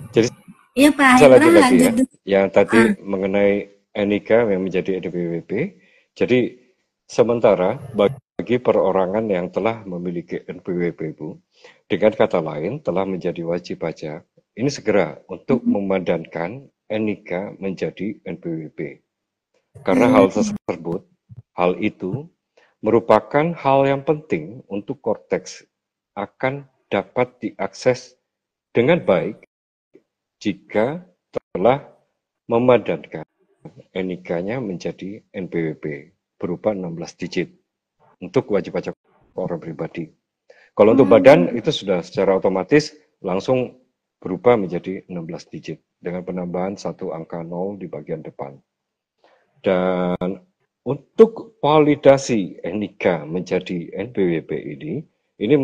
Jadi iya Pak saya Hendra lanjut lagi lanjut ya. dulu. Yang tadi Ah, mengenai NIK yang menjadi NPWP. Jadi sementara bagi perorangan yang telah memiliki NPWP, Bu, dengan kata lain telah menjadi wajib pajak, ini segera untuk memadankan NIK menjadi NPWP. Karena hal itu merupakan hal yang penting untuk Cortex akan dapat diakses dengan baik jika telah memadankan NIK-nya menjadi NPWP berupa 16 digit untuk wajib pajak orang pribadi. Kalau untuk badan itu sudah secara otomatis langsung berubah menjadi 16 digit dengan penambahan satu angka 0 di bagian depan. Dan untuk validasi NIK menjadi NPWP ini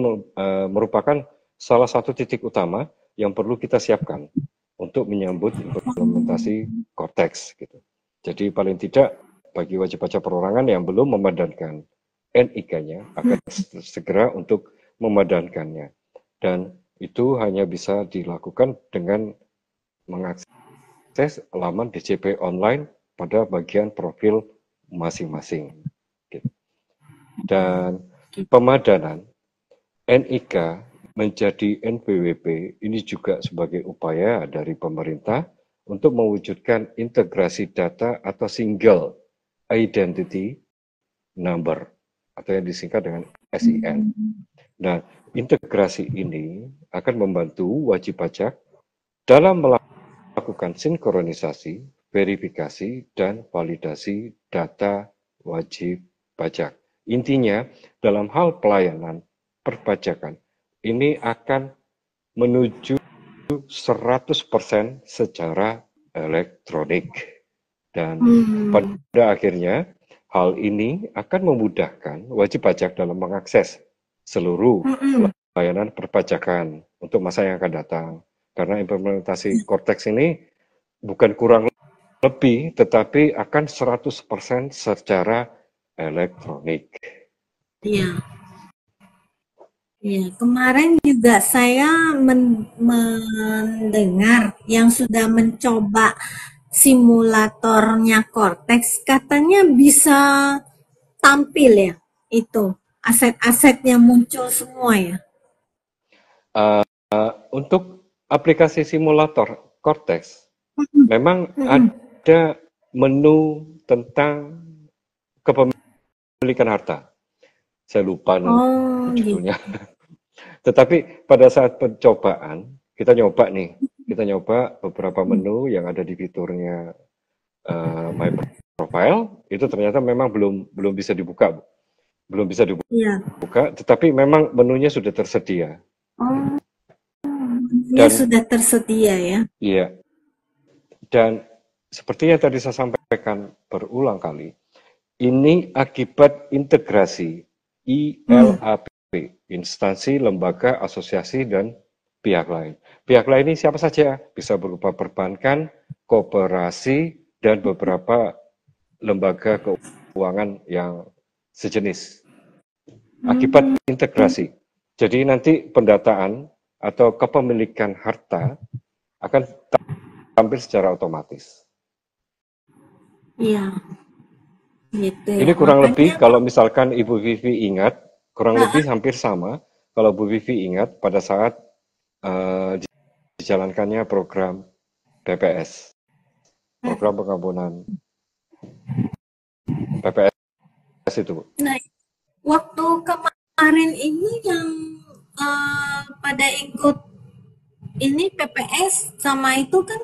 merupakan salah satu titik utama yang perlu kita siapkan untuk menyambut implementasi Cortex gitu. Jadi paling tidak bagi wajib pajak perorangan yang belum memadankan NIK-nya akan segera untuk memadankannya. Dan itu hanya bisa dilakukan dengan mengakses laman DJP online pada bagian profil masing-masing. Gitu. Dan pemadanan NIK menjadi NPWP ini juga sebagai upaya dari pemerintah untuk mewujudkan integrasi data atau single identity number atau yang disingkat dengan SIN. Nah, integrasi ini akan membantu wajib pajak dalam melakukan sinkronisasi, verifikasi, dan validasi data wajib pajak. Intinya, dalam hal pelayanan perpajakan, ini akan menuju 100% secara elektronik. Dan pada akhirnya, hal ini akan memudahkan wajib pajak dalam mengakses seluruh layanan perpajakan untuk masa yang akan datang. Karena implementasi Cortex ini bukan kurang lebih, tetapi akan 100% secara elektronik. Iya. Ya, kemarin juga saya mendengar yang sudah mencoba simulatornya Cortex, katanya bisa tampil ya, itu aset-asetnya muncul semua ya. Untuk aplikasi simulator Cortex, memang ada menu tentang kepemilikan harta. Saya lupa judulnya. Gitu. Tetapi pada saat pencobaan, kita nyoba beberapa menu yang ada di fiturnya My Profile, itu ternyata memang belum bisa dibuka, tetapi memang menunya sudah tersedia. Dan sudah tersedia ya. Iya. Dan seperti yang tadi saya sampaikan berulang kali, ini akibat integrasi ILAP, instansi, lembaga, asosiasi, dan pihak lain. Pihak lain ini siapa saja? Bisa berupa perbankan, koperasi, dan beberapa lembaga keuangan yang sejenis. Akibat integrasi. Jadi nanti pendataan atau kepemilikan harta akan tampil secara otomatis. Iya. Gitu ya. Ini kurang lebih kalau misalkan Ibu Vivi ingat, kurang lebih hampir sama kalau Bu Vivi ingat pada saat dijalankannya program PPS, program pengampunan PPS itu. Nah, waktu kemarin ini yang pada ikut ini PPS sama itu kan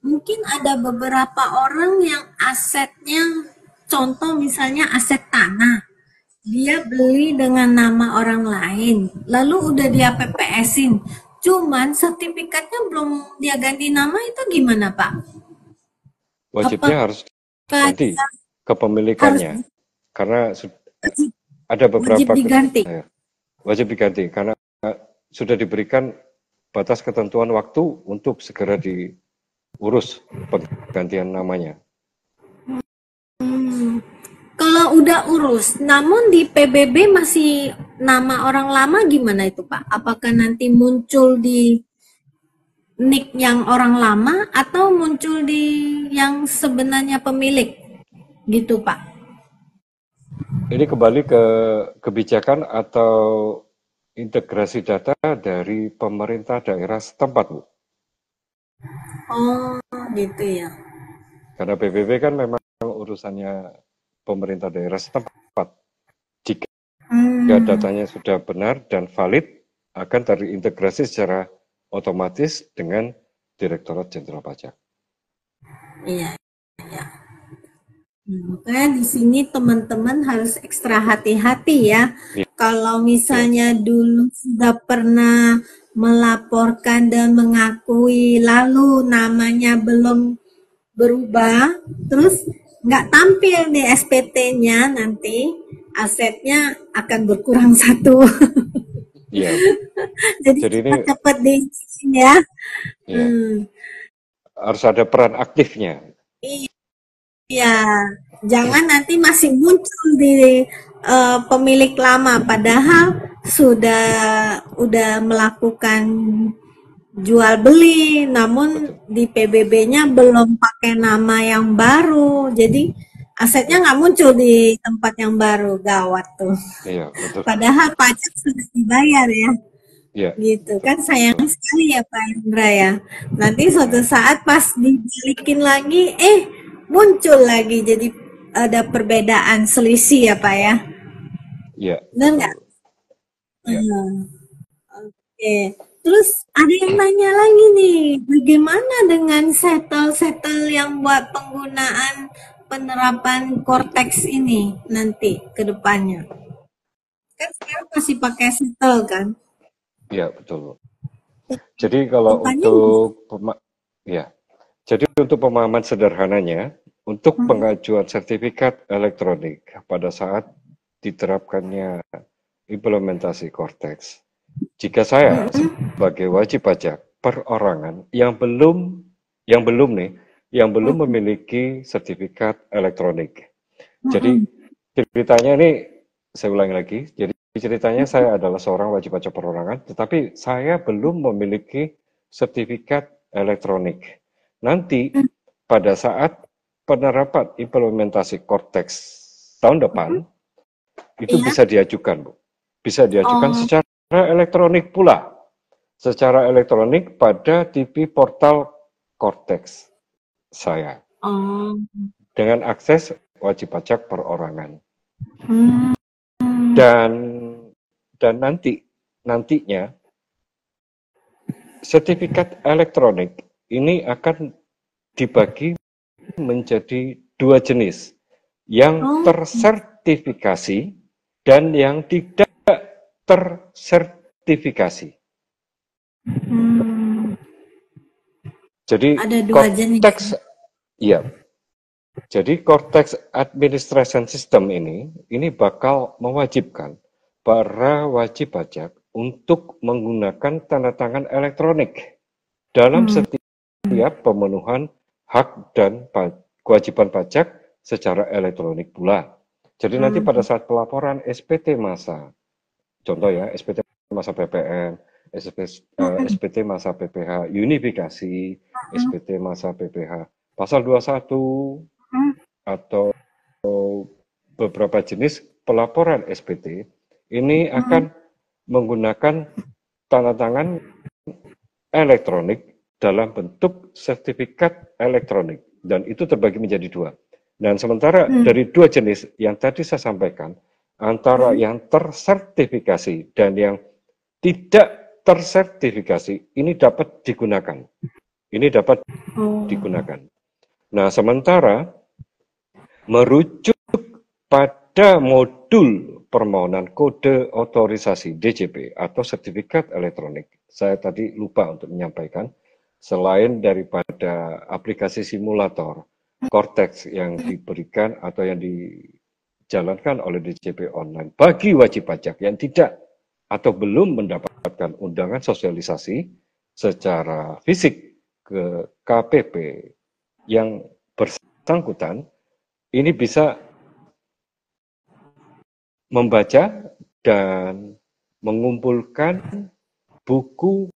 mungkin ada beberapa orang yang asetnya, contoh misalnya aset tanah, dia beli dengan nama orang lain, lalu udah dia PPS-in, cuman sertifikatnya belum dia ganti nama, itu gimana Pak? Wajibnya harus ganti kepemilikannya, karena ada beberapa wajib diganti. Wajib diganti karena sudah diberikan batas ketentuan waktu untuk segera diurus penggantian namanya. Kalau udah urus, namun di PBB masih nama orang lama gimana itu Pak? Apakah nanti muncul di nick yang orang lama atau muncul di yang sebenarnya pemilik? Gitu Pak. Ini kembali ke kebijakan atau integrasi data dari pemerintah daerah setempat, Bu. Oh, gitu ya. Karena PBB kan memang urusannya pemerintah daerah setempat. Jika datanya sudah benar dan valid, akan terintegrasi secara otomatis dengan Direktorat Jenderal Pajak. Iya, iya. Makanya di sini teman-teman harus ekstra hati-hati ya. Kalau misalnya dulu sudah pernah melaporkan dan mengakui, lalu namanya belum berubah, terus nggak tampil di SPT-nya, nanti asetnya akan berkurang satu. Iya. Jadi ini cepat di sini ya. Harus ada peran aktifnya. Iya, jangan nanti masih muncul di pemilik lama, padahal udah melakukan jual beli, namun di PBB-nya belum pakai nama yang baru, jadi asetnya nggak muncul di tempat yang baru, gawat tuh. Iya, betul. Padahal pajak sudah dibayar ya. Ya, Gitu kan, sayang betul. sekali ya Pak Indra ya. Nanti suatu saat pas dibalikin lagi, muncul lagi jadi ada perbedaan selisih ya Pak ya. Ya, Benar nggak? betul. Ya. Hmm, oke. Terus ada yang nanya lagi nih, bagaimana dengan settle-settle yang buat penggunaan penerapan Cortex ini nanti ke depannya? Kan sekarang masih pakai settle kan? Ya, betul. Jadi kalau Depannya gimana? ya, jadi untuk pemahaman sederhananya, untuk pengajuan sertifikat elektronik pada saat diterapkannya implementasi Cortex, jika saya sebagai wajib pajak perorangan yang belum memiliki sertifikat elektronik. Jadi ceritanya ini saya ulangi lagi. Jadi ceritanya saya adalah seorang wajib pajak perorangan, tetapi saya belum memiliki sertifikat elektronik. Nanti pada saat penerapan implementasi Cortex tahun depan itu Iya. bisa diajukan, Bu. Bisa diajukan Oh, secara elektronik pula. Secara elektronik pada TV portal Cortex saya oh. dengan akses wajib pajak perorangan. Hmm. Dan nantinya sertifikat elektronik ini akan dibagi menjadi dua jenis, yang Oh. tersertifikasi dan yang tidak tersertifikasi. Hmm. Jadi Ada dua jenis. Cortex, ya, jadi Cortex Administration System ini bakal mewajibkan para wajib pajak untuk menggunakan tanda tangan elektronik dalam Hmm. setiap pemenuhan hak dan kewajiban pajak secara elektronik pula. Jadi nanti pada Hmm. saat pelaporan SPT masa, contoh ya, SPT masa PPN, SPT masa PPH, unifikasi, SPT masa PPH, pasal 21 atau beberapa jenis pelaporan SPT ini akan menggunakan tanda tangan elektronik dalam bentuk sertifikat elektronik, dan itu terbagi menjadi dua. Dan sementara dari dua jenis yang tadi saya sampaikan, antara yang tersertifikasi dan yang tidak tersertifikasi ini dapat digunakan. Ini dapat Oh. digunakan. Nah, sementara merujuk pada modul permohonan kode otorisasi DJP atau sertifikat elektronik, saya tadi lupa untuk menyampaikan, selain daripada aplikasi simulator Cortex yang diberikan atau yang dijalankan oleh DJP online bagi wajib pajak yang tidak atau belum mendapatkan undangan sosialisasi secara fisik ke KPP yang bersangkutan, ini bisa membaca dan mengumpulkan buku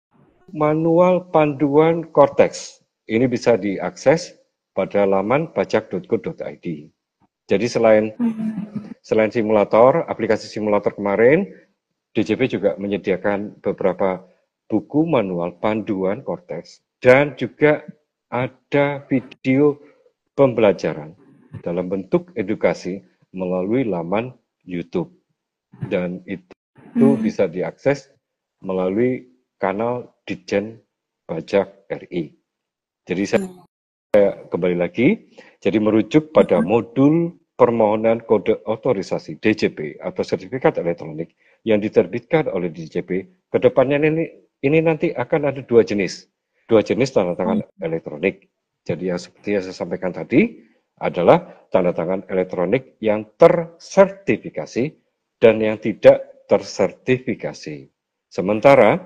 manual panduan Cortex. Ini bisa diakses pada laman pajak.go.id. Jadi selain simulator, aplikasi simulator kemarin, DJP juga menyediakan beberapa buku manual panduan Cortex dan juga ada video pembelajaran dalam bentuk edukasi melalui laman YouTube, dan itu bisa diakses melalui kanal Ditjen Pajak RI. Jadi saya kembali lagi, jadi merujuk pada modul permohonan kode otorisasi DJP atau sertifikat elektronik yang diterbitkan oleh DJP. Kedepannya ini nanti akan ada dua jenis tanda tangan elektronik. Jadi yang seperti yang saya sampaikan tadi adalah tanda tangan elektronik yang tersertifikasi dan yang tidak tersertifikasi. Sementara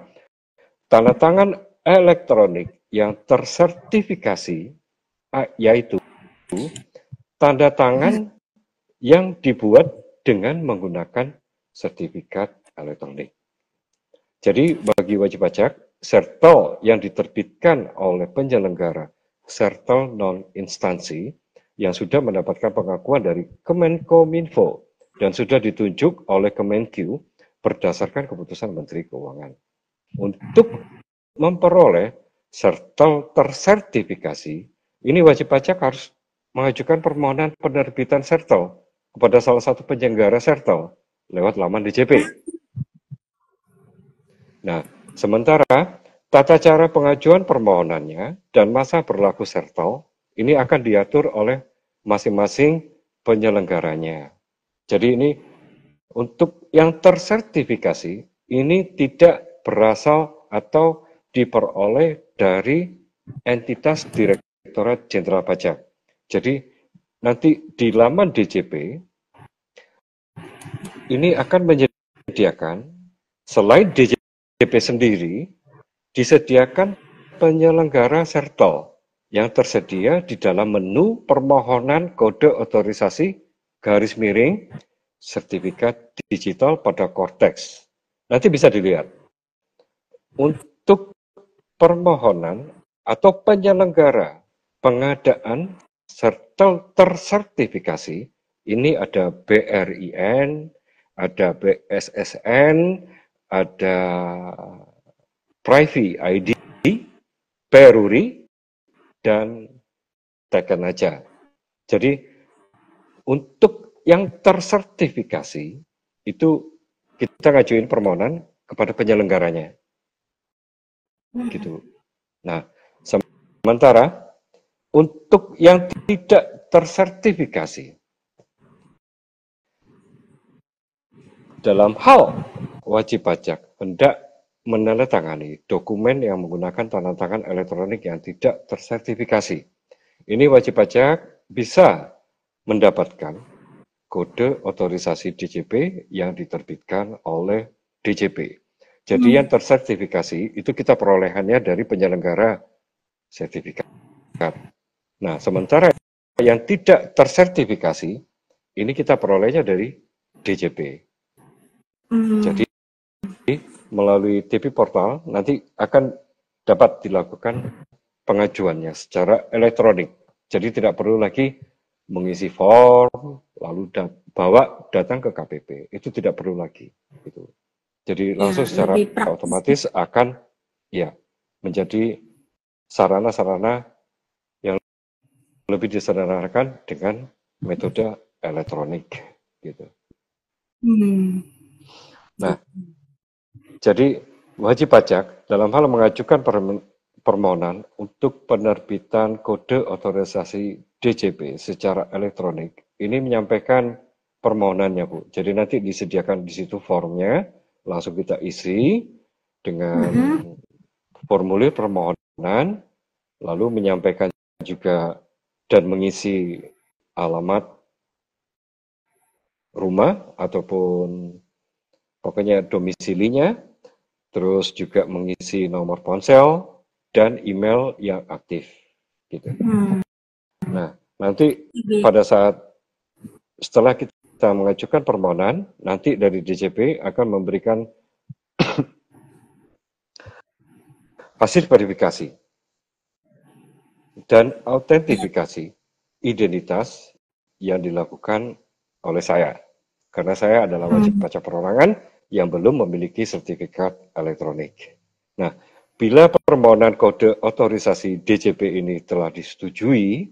tanda tangan elektronik yang tersertifikasi yaitu tanda tangan yang dibuat dengan menggunakan sertifikat elektronik. Jadi bagi wajib pajak, sertel yang diterbitkan oleh penyelenggara sertel non-instansi yang sudah mendapatkan pengakuan dari Kemenkominfo dan sudah ditunjuk oleh Kemenq berdasarkan keputusan Menteri Keuangan. untuk memperoleh tersertifikasi, ini wajib pajak harus mengajukan permohonan penerbitan sertel kepada salah satu penyelenggara sertel lewat laman DJP. Nah, sementara tata cara pengajuan permohonannya dan masa berlaku sertel ini akan diatur oleh masing-masing penyelenggaranya. Jadi ini untuk yang tersertifikasi ini tidak berasal atau diperoleh dari entitas Direktorat Jenderal Pajak. Jadi nanti di laman DJP ini akan menyediakan selain DJP sendiri disediakan penyelenggara sertel yang tersedia di dalam menu permohonan kode otorisasi garis miring sertifikat digital pada Cortex. Nanti bisa dilihat. Untuk permohonan atau penyelenggara pengadaan sertel tersertifikasi, ini ada BRIN, ada BSSN, ada Privy ID, Peruri, dan Teken aja. Jadi untuk yang tersertifikasi itu kita ngajuin permohonan kepada penyelenggaranya. Gitu. Nah, sementara untuk yang tidak tersertifikasi dalam hal wajib pajak hendak menandatangani dokumen yang menggunakan tanda tangan elektronik yang tidak tersertifikasi. Ini wajib pajak bisa mendapatkan kode otorisasi DJP yang diterbitkan oleh DJP. Jadi yang tersertifikasi itu kita perolehannya dari penyelenggara sertifikat. Nah, sementara yang tidak tersertifikasi ini kita perolehnya dari DJP. Jadi melalui TP Portal nanti akan dapat dilakukan pengajuannya secara elektronik. Jadi tidak perlu lagi mengisi form lalu bawa datang ke KPP. Itu tidak perlu lagi. Gitu. Jadi langsung secara otomatis akan menjadi sarana-sarana yang lebih disederhanakan dengan metode elektronik. Gitu. Nah, jadi wajib pajak dalam hal mengajukan permohonan untuk penerbitan kode otorisasi DJP secara elektronik, ini menyampaikan permohonannya, Bu. Jadi nanti disediakan di situ formnya, langsung kita isi dengan formulir permohonan, lalu menyampaikan juga dan mengisi alamat rumah ataupun pokoknya domisilinya, terus juga mengisi nomor ponsel dan email yang aktif, gitu. Nah, nanti pada saat setelah kita mengajukan permohonan, nanti dari DJP akan memberikan hasil verifikasi dan autentifikasi identitas yang dilakukan oleh saya, karena saya adalah wajib pajak perorangan yang belum memiliki sertifikat elektronik. Nah, bila permohonan kode otorisasi DJP ini telah disetujui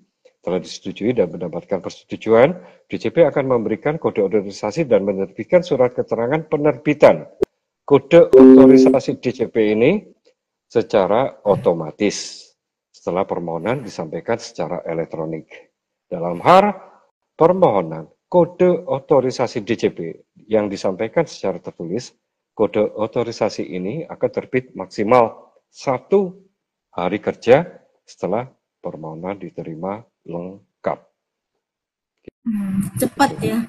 dan mendapatkan persetujuan, DJP akan memberikan kode otorisasi dan menerbitkan surat keterangan penerbitan kode otorisasi DJP ini secara otomatis setelah permohonan disampaikan secara elektronik. Dalam hal permohonan kode otorisasi DJP yang disampaikan secara tertulis, kode otorisasi ini akan terbit maksimal 1 hari kerja setelah permohonan diterima lengkap. Cepat ya,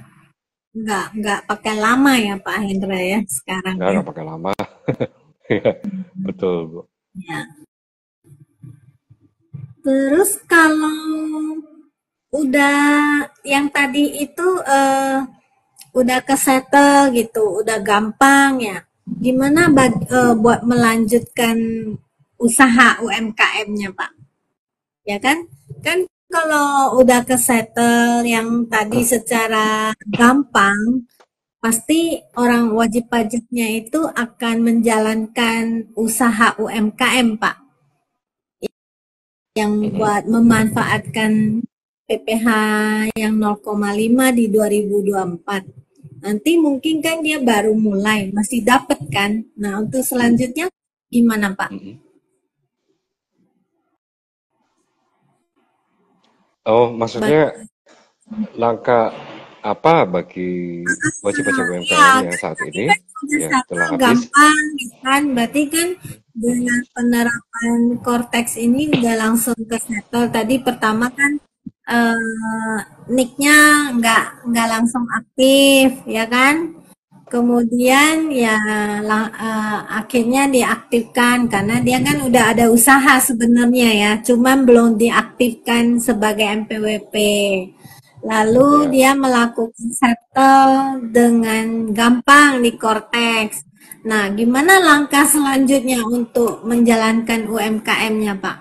nggak pakai lama ya Pak Hendra ya sekarang. Nggak pakai lama, betul Bu. Ya. Terus kalau udah yang tadi itu udah kesettle gitu, udah gampang ya. Gimana buat melanjutkan usaha UMKM-nya, Pak? Ya kan? Kan kalau udah kesettle yang tadi secara gampang, pasti orang wajib pajaknya itu akan menjalankan usaha UMKM, Pak, yang buat memanfaatkan PPh yang 0,5 di 2024. Nanti mungkin kan dia baru mulai, masih dapat kan. Nah, untuk selanjutnya gimana, Pak? Oh, maksudnya langkah apa bagi wajib pajak Ya, UMKM yang kan saat tadi ini kan sudah ya sama telah habis? gampang, ya kan? Berarti kan dengan penerapan Cortex ini udah langsung ke settle. Tadi pertama kan nick-nya nggak langsung aktif, ya kan? Kemudian ya akhirnya diaktifkan karena dia kan udah ada usaha sebenarnya ya, cuman belum diaktifkan sebagai MPWP. Lalu Ya, dia melakukan settle dengan gampang di Cortex. Nah, gimana langkah selanjutnya untuk menjalankan UMKM-nya, Pak?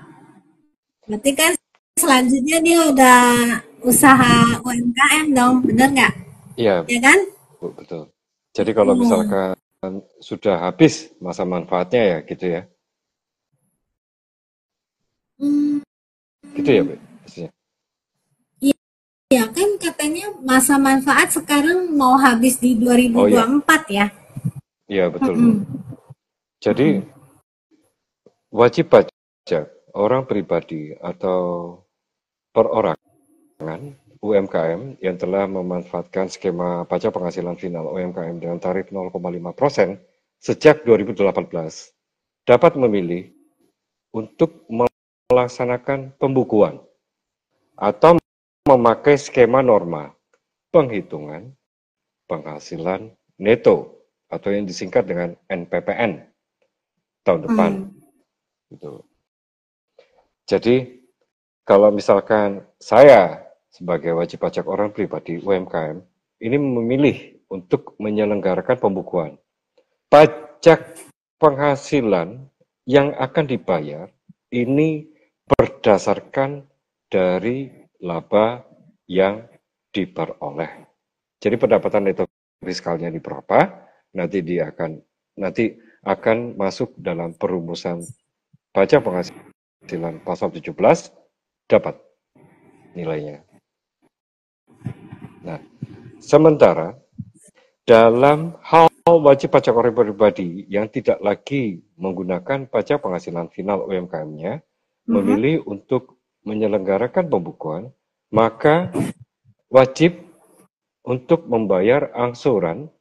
Berarti kan selanjutnya dia udah usaha UMKM dong, bener nggak? iya, Ya kan? betul. Jadi kalau Hmm. misalkan sudah habis masa manfaatnya ya gitu ya. Hmm. Gitu ya, Bu? Maksudnya. Ya kan katanya masa manfaat sekarang mau habis di Oh iya, 2024 ya. iya betul, Bu. Mm-mm. Jadi wajib pajak orang pribadi atau perorangan UMKM yang telah memanfaatkan skema pajak penghasilan final UMKM dengan tarif 0,5% sejak 2018 dapat memilih untuk melaksanakan pembukuan atau memakai skema norma penghitungan penghasilan neto atau yang disingkat dengan NPPN tahun depan. Hmm. Gitu. Jadi kalau misalkan saya sebagai wajib pajak orang pribadi UMKM ini memilih untuk menyelenggarakan pembukuan pajak penghasilan yang akan dibayar ini berdasarkan dari laba yang diperoleh. Jadi pendapatan neto fiskalnya di berapa, nanti akan masuk dalam perumusan pajak penghasilan pasal 17 dapat nilainya. Nah, sementara dalam hal wajib pajak orang pribadi yang tidak lagi menggunakan pajak penghasilan final UMKM-nya, memilih untuk menyelenggarakan pembukuan, maka wajib untuk membayar angsuran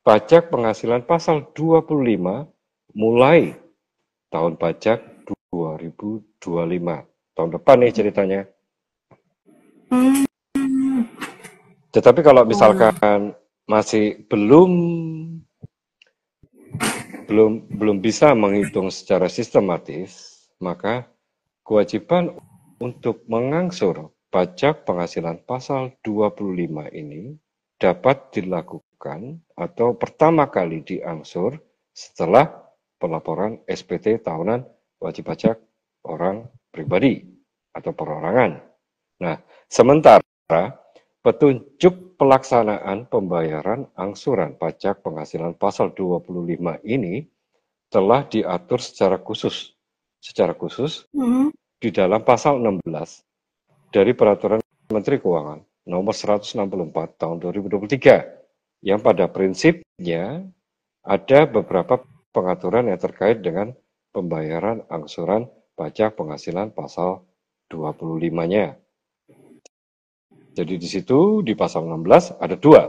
pajak penghasilan pasal 25 mulai tahun pajak 2025. Tahun depan nih ceritanya. Hmm. Tetapi kalau Wah. misalkan masih belum bisa menghitung secara sistematis, maka kewajiban untuk mengangsur pajak penghasilan pasal 25 ini dapat dilakukan atau pertama kali diangsur setelah pelaporan SPT tahunan wajib pajak orang pribadi atau perorangan. Nah, sementara petunjuk pelaksanaan pembayaran angsuran pajak penghasilan pasal 25 ini telah diatur secara khusus Hmm. di dalam pasal 16 dari Peraturan Menteri Keuangan nomor 164 tahun 2023 yang pada prinsipnya ada beberapa pengaturan yang terkait dengan pembayaran angsuran pajak penghasilan pasal 25-nya. Jadi di situ di pasal 16 ada dua.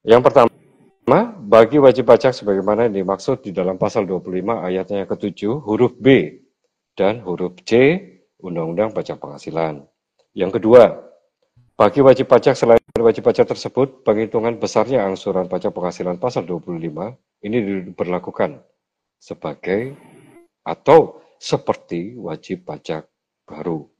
Yang pertama, bagi wajib pajak sebagaimana yang dimaksud di dalam pasal 25 ayatnya yang ke-7 huruf B dan huruf C Undang-Undang Pajak Penghasilan. Yang kedua, bagi wajib pajak selain wajib pajak tersebut, penghitungan besarnya angsuran pajak penghasilan pasal 25 ini diberlakukan sebagai atau seperti wajib pajak baru.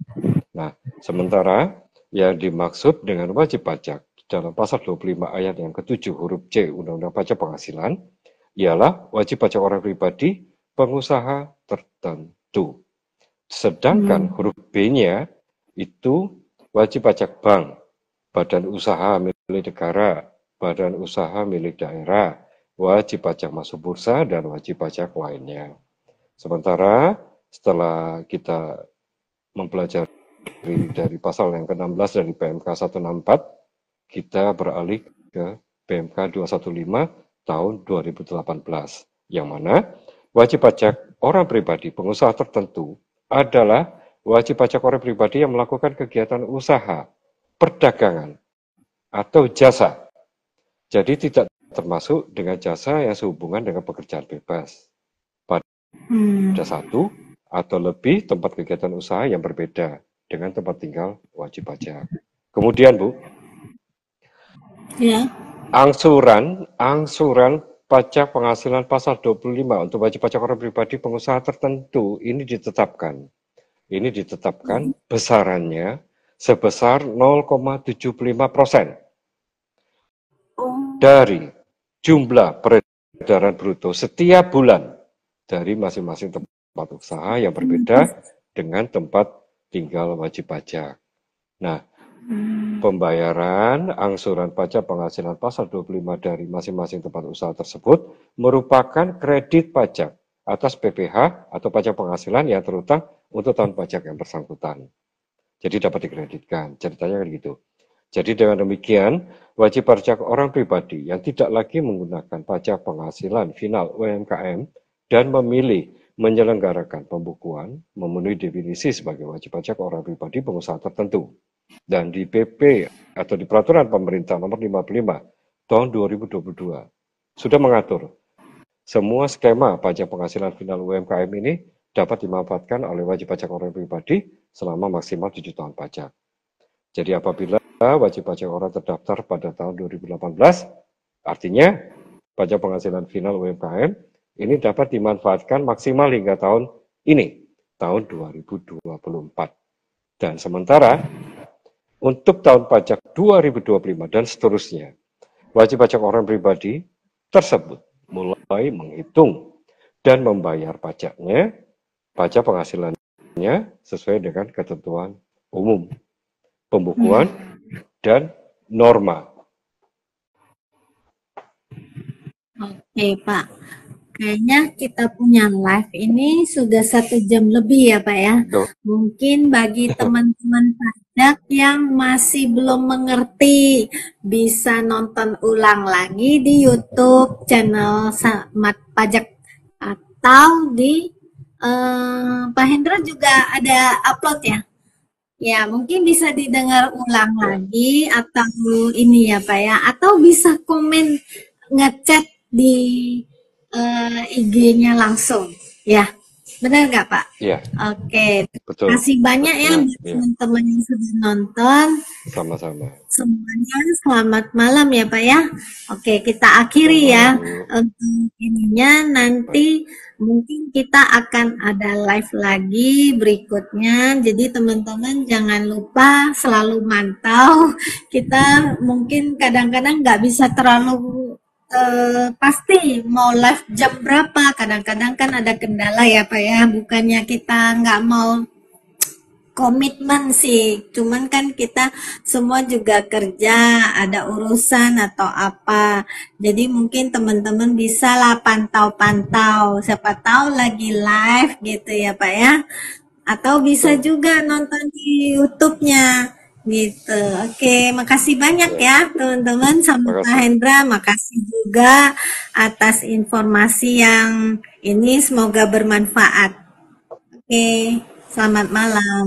Nah, sementara yang dimaksud dengan wajib pajak dalam pasal 25 ayat yang ke-7 huruf C Undang-Undang Pajak Penghasilan ialah wajib pajak orang pribadi pengusaha tertentu. Sedangkan huruf B-nya itu wajib pajak bank, badan usaha milik negara, badan usaha milik daerah, wajib pajak masuk bursa, dan wajib pajak lainnya. Sementara setelah kita mempelajari dari pasal yang ke-16 dari PMK 164, kita beralih ke PMK 215 tahun 2018, yang mana wajib pajak orang pribadi pengusaha tertentu adalah wajib pajak orang pribadi yang melakukan kegiatan usaha, perdagangan, atau jasa. Jadi tidak termasuk dengan jasa yang sehubungan dengan pekerjaan bebas. Pada satu atau lebih tempat kegiatan usaha yang berbeda dengan tempat tinggal wajib pajak. Kemudian, Bu, ya. angsuran pajak penghasilan pasal 25 untuk wajib pajak orang pribadi pengusaha tertentu ini ditetapkan. Besarannya sebesar 0,75% dari jumlah peredaran bruto setiap bulan dari masing-masing tempat usaha yang berbeda dengan tempat tinggal wajib pajak. Nah, pembayaran angsuran pajak penghasilan pasal 25 dari masing-masing tempat usaha tersebut merupakan kredit pajak atas PPh atau pajak penghasilan yang terutang untuk tahun pajak yang bersangkutan. Jadi dapat dikreditkan, ceritanya kan gitu. Jadi dengan demikian, wajib pajak orang pribadi yang tidak lagi menggunakan pajak penghasilan final UMKM dan memilih menyelenggarakan pembukuan memenuhi definisi sebagai wajib pajak orang pribadi pengusaha tertentu. Dan di PP atau di Peraturan Pemerintah Nomor 55 Tahun 2022 sudah mengatur semua skema pajak penghasilan final UMKM ini dapat dimanfaatkan oleh wajib pajak orang pribadi selama maksimal 7 tahun pajak. Jadi apabila wajib pajak orang terdaftar pada tahun 2018, artinya pajak penghasilan final UMKM ini dapat dimanfaatkan maksimal hingga tahun ini, tahun 2024. Dan sementara untuk tahun pajak 2025 dan seterusnya, wajib pajak orang pribadi tersebut mulai menghitung dan membayar pajaknya, pajak penghasilannya sesuai dengan ketentuan umum, pembukuan, dan norma. Oke, Pak. Kayaknya kita punya live ini sudah 1 jam lebih ya, Pak ya. Mungkin bagi teman-teman pajak yang masih belum mengerti, bisa nonton ulang lagi di YouTube channel Smart Pajak atau di Pak Hendra juga ada upload ya. Ya, mungkin bisa didengar ulang lagi atau ini ya, Pak ya, atau bisa komen ngechat di IG-nya langsung, ya, benar nggak Pak? Iya. Oke, betul. Terima kasih banyak ya buat teman-teman yang sudah nonton. Sama-sama. Semuanya selamat malam ya Pak ya. Oke, kita akhiri ya untuk ininya. Nanti mungkin kita akan ada live lagi berikutnya. Jadi teman-teman jangan lupa selalu mantau. Kita mungkin kadang-kadang nggak bisa terlalu pasti mau live jam berapa, kadang-kadang kan ada kendala ya Pak ya, bukannya kita nggak mau komitmen sih, cuman kan kita semua juga kerja, ada urusan atau apa, jadi mungkin teman-teman bisa lah pantau-pantau, siapa tahu lagi live gitu ya Pak ya, atau bisa juga nonton di YouTube-nya gitu. Oke, makasih banyak ya teman-teman sama Pak Hendra, makasih juga atas informasi yang ini, semoga bermanfaat. Oke, selamat malam.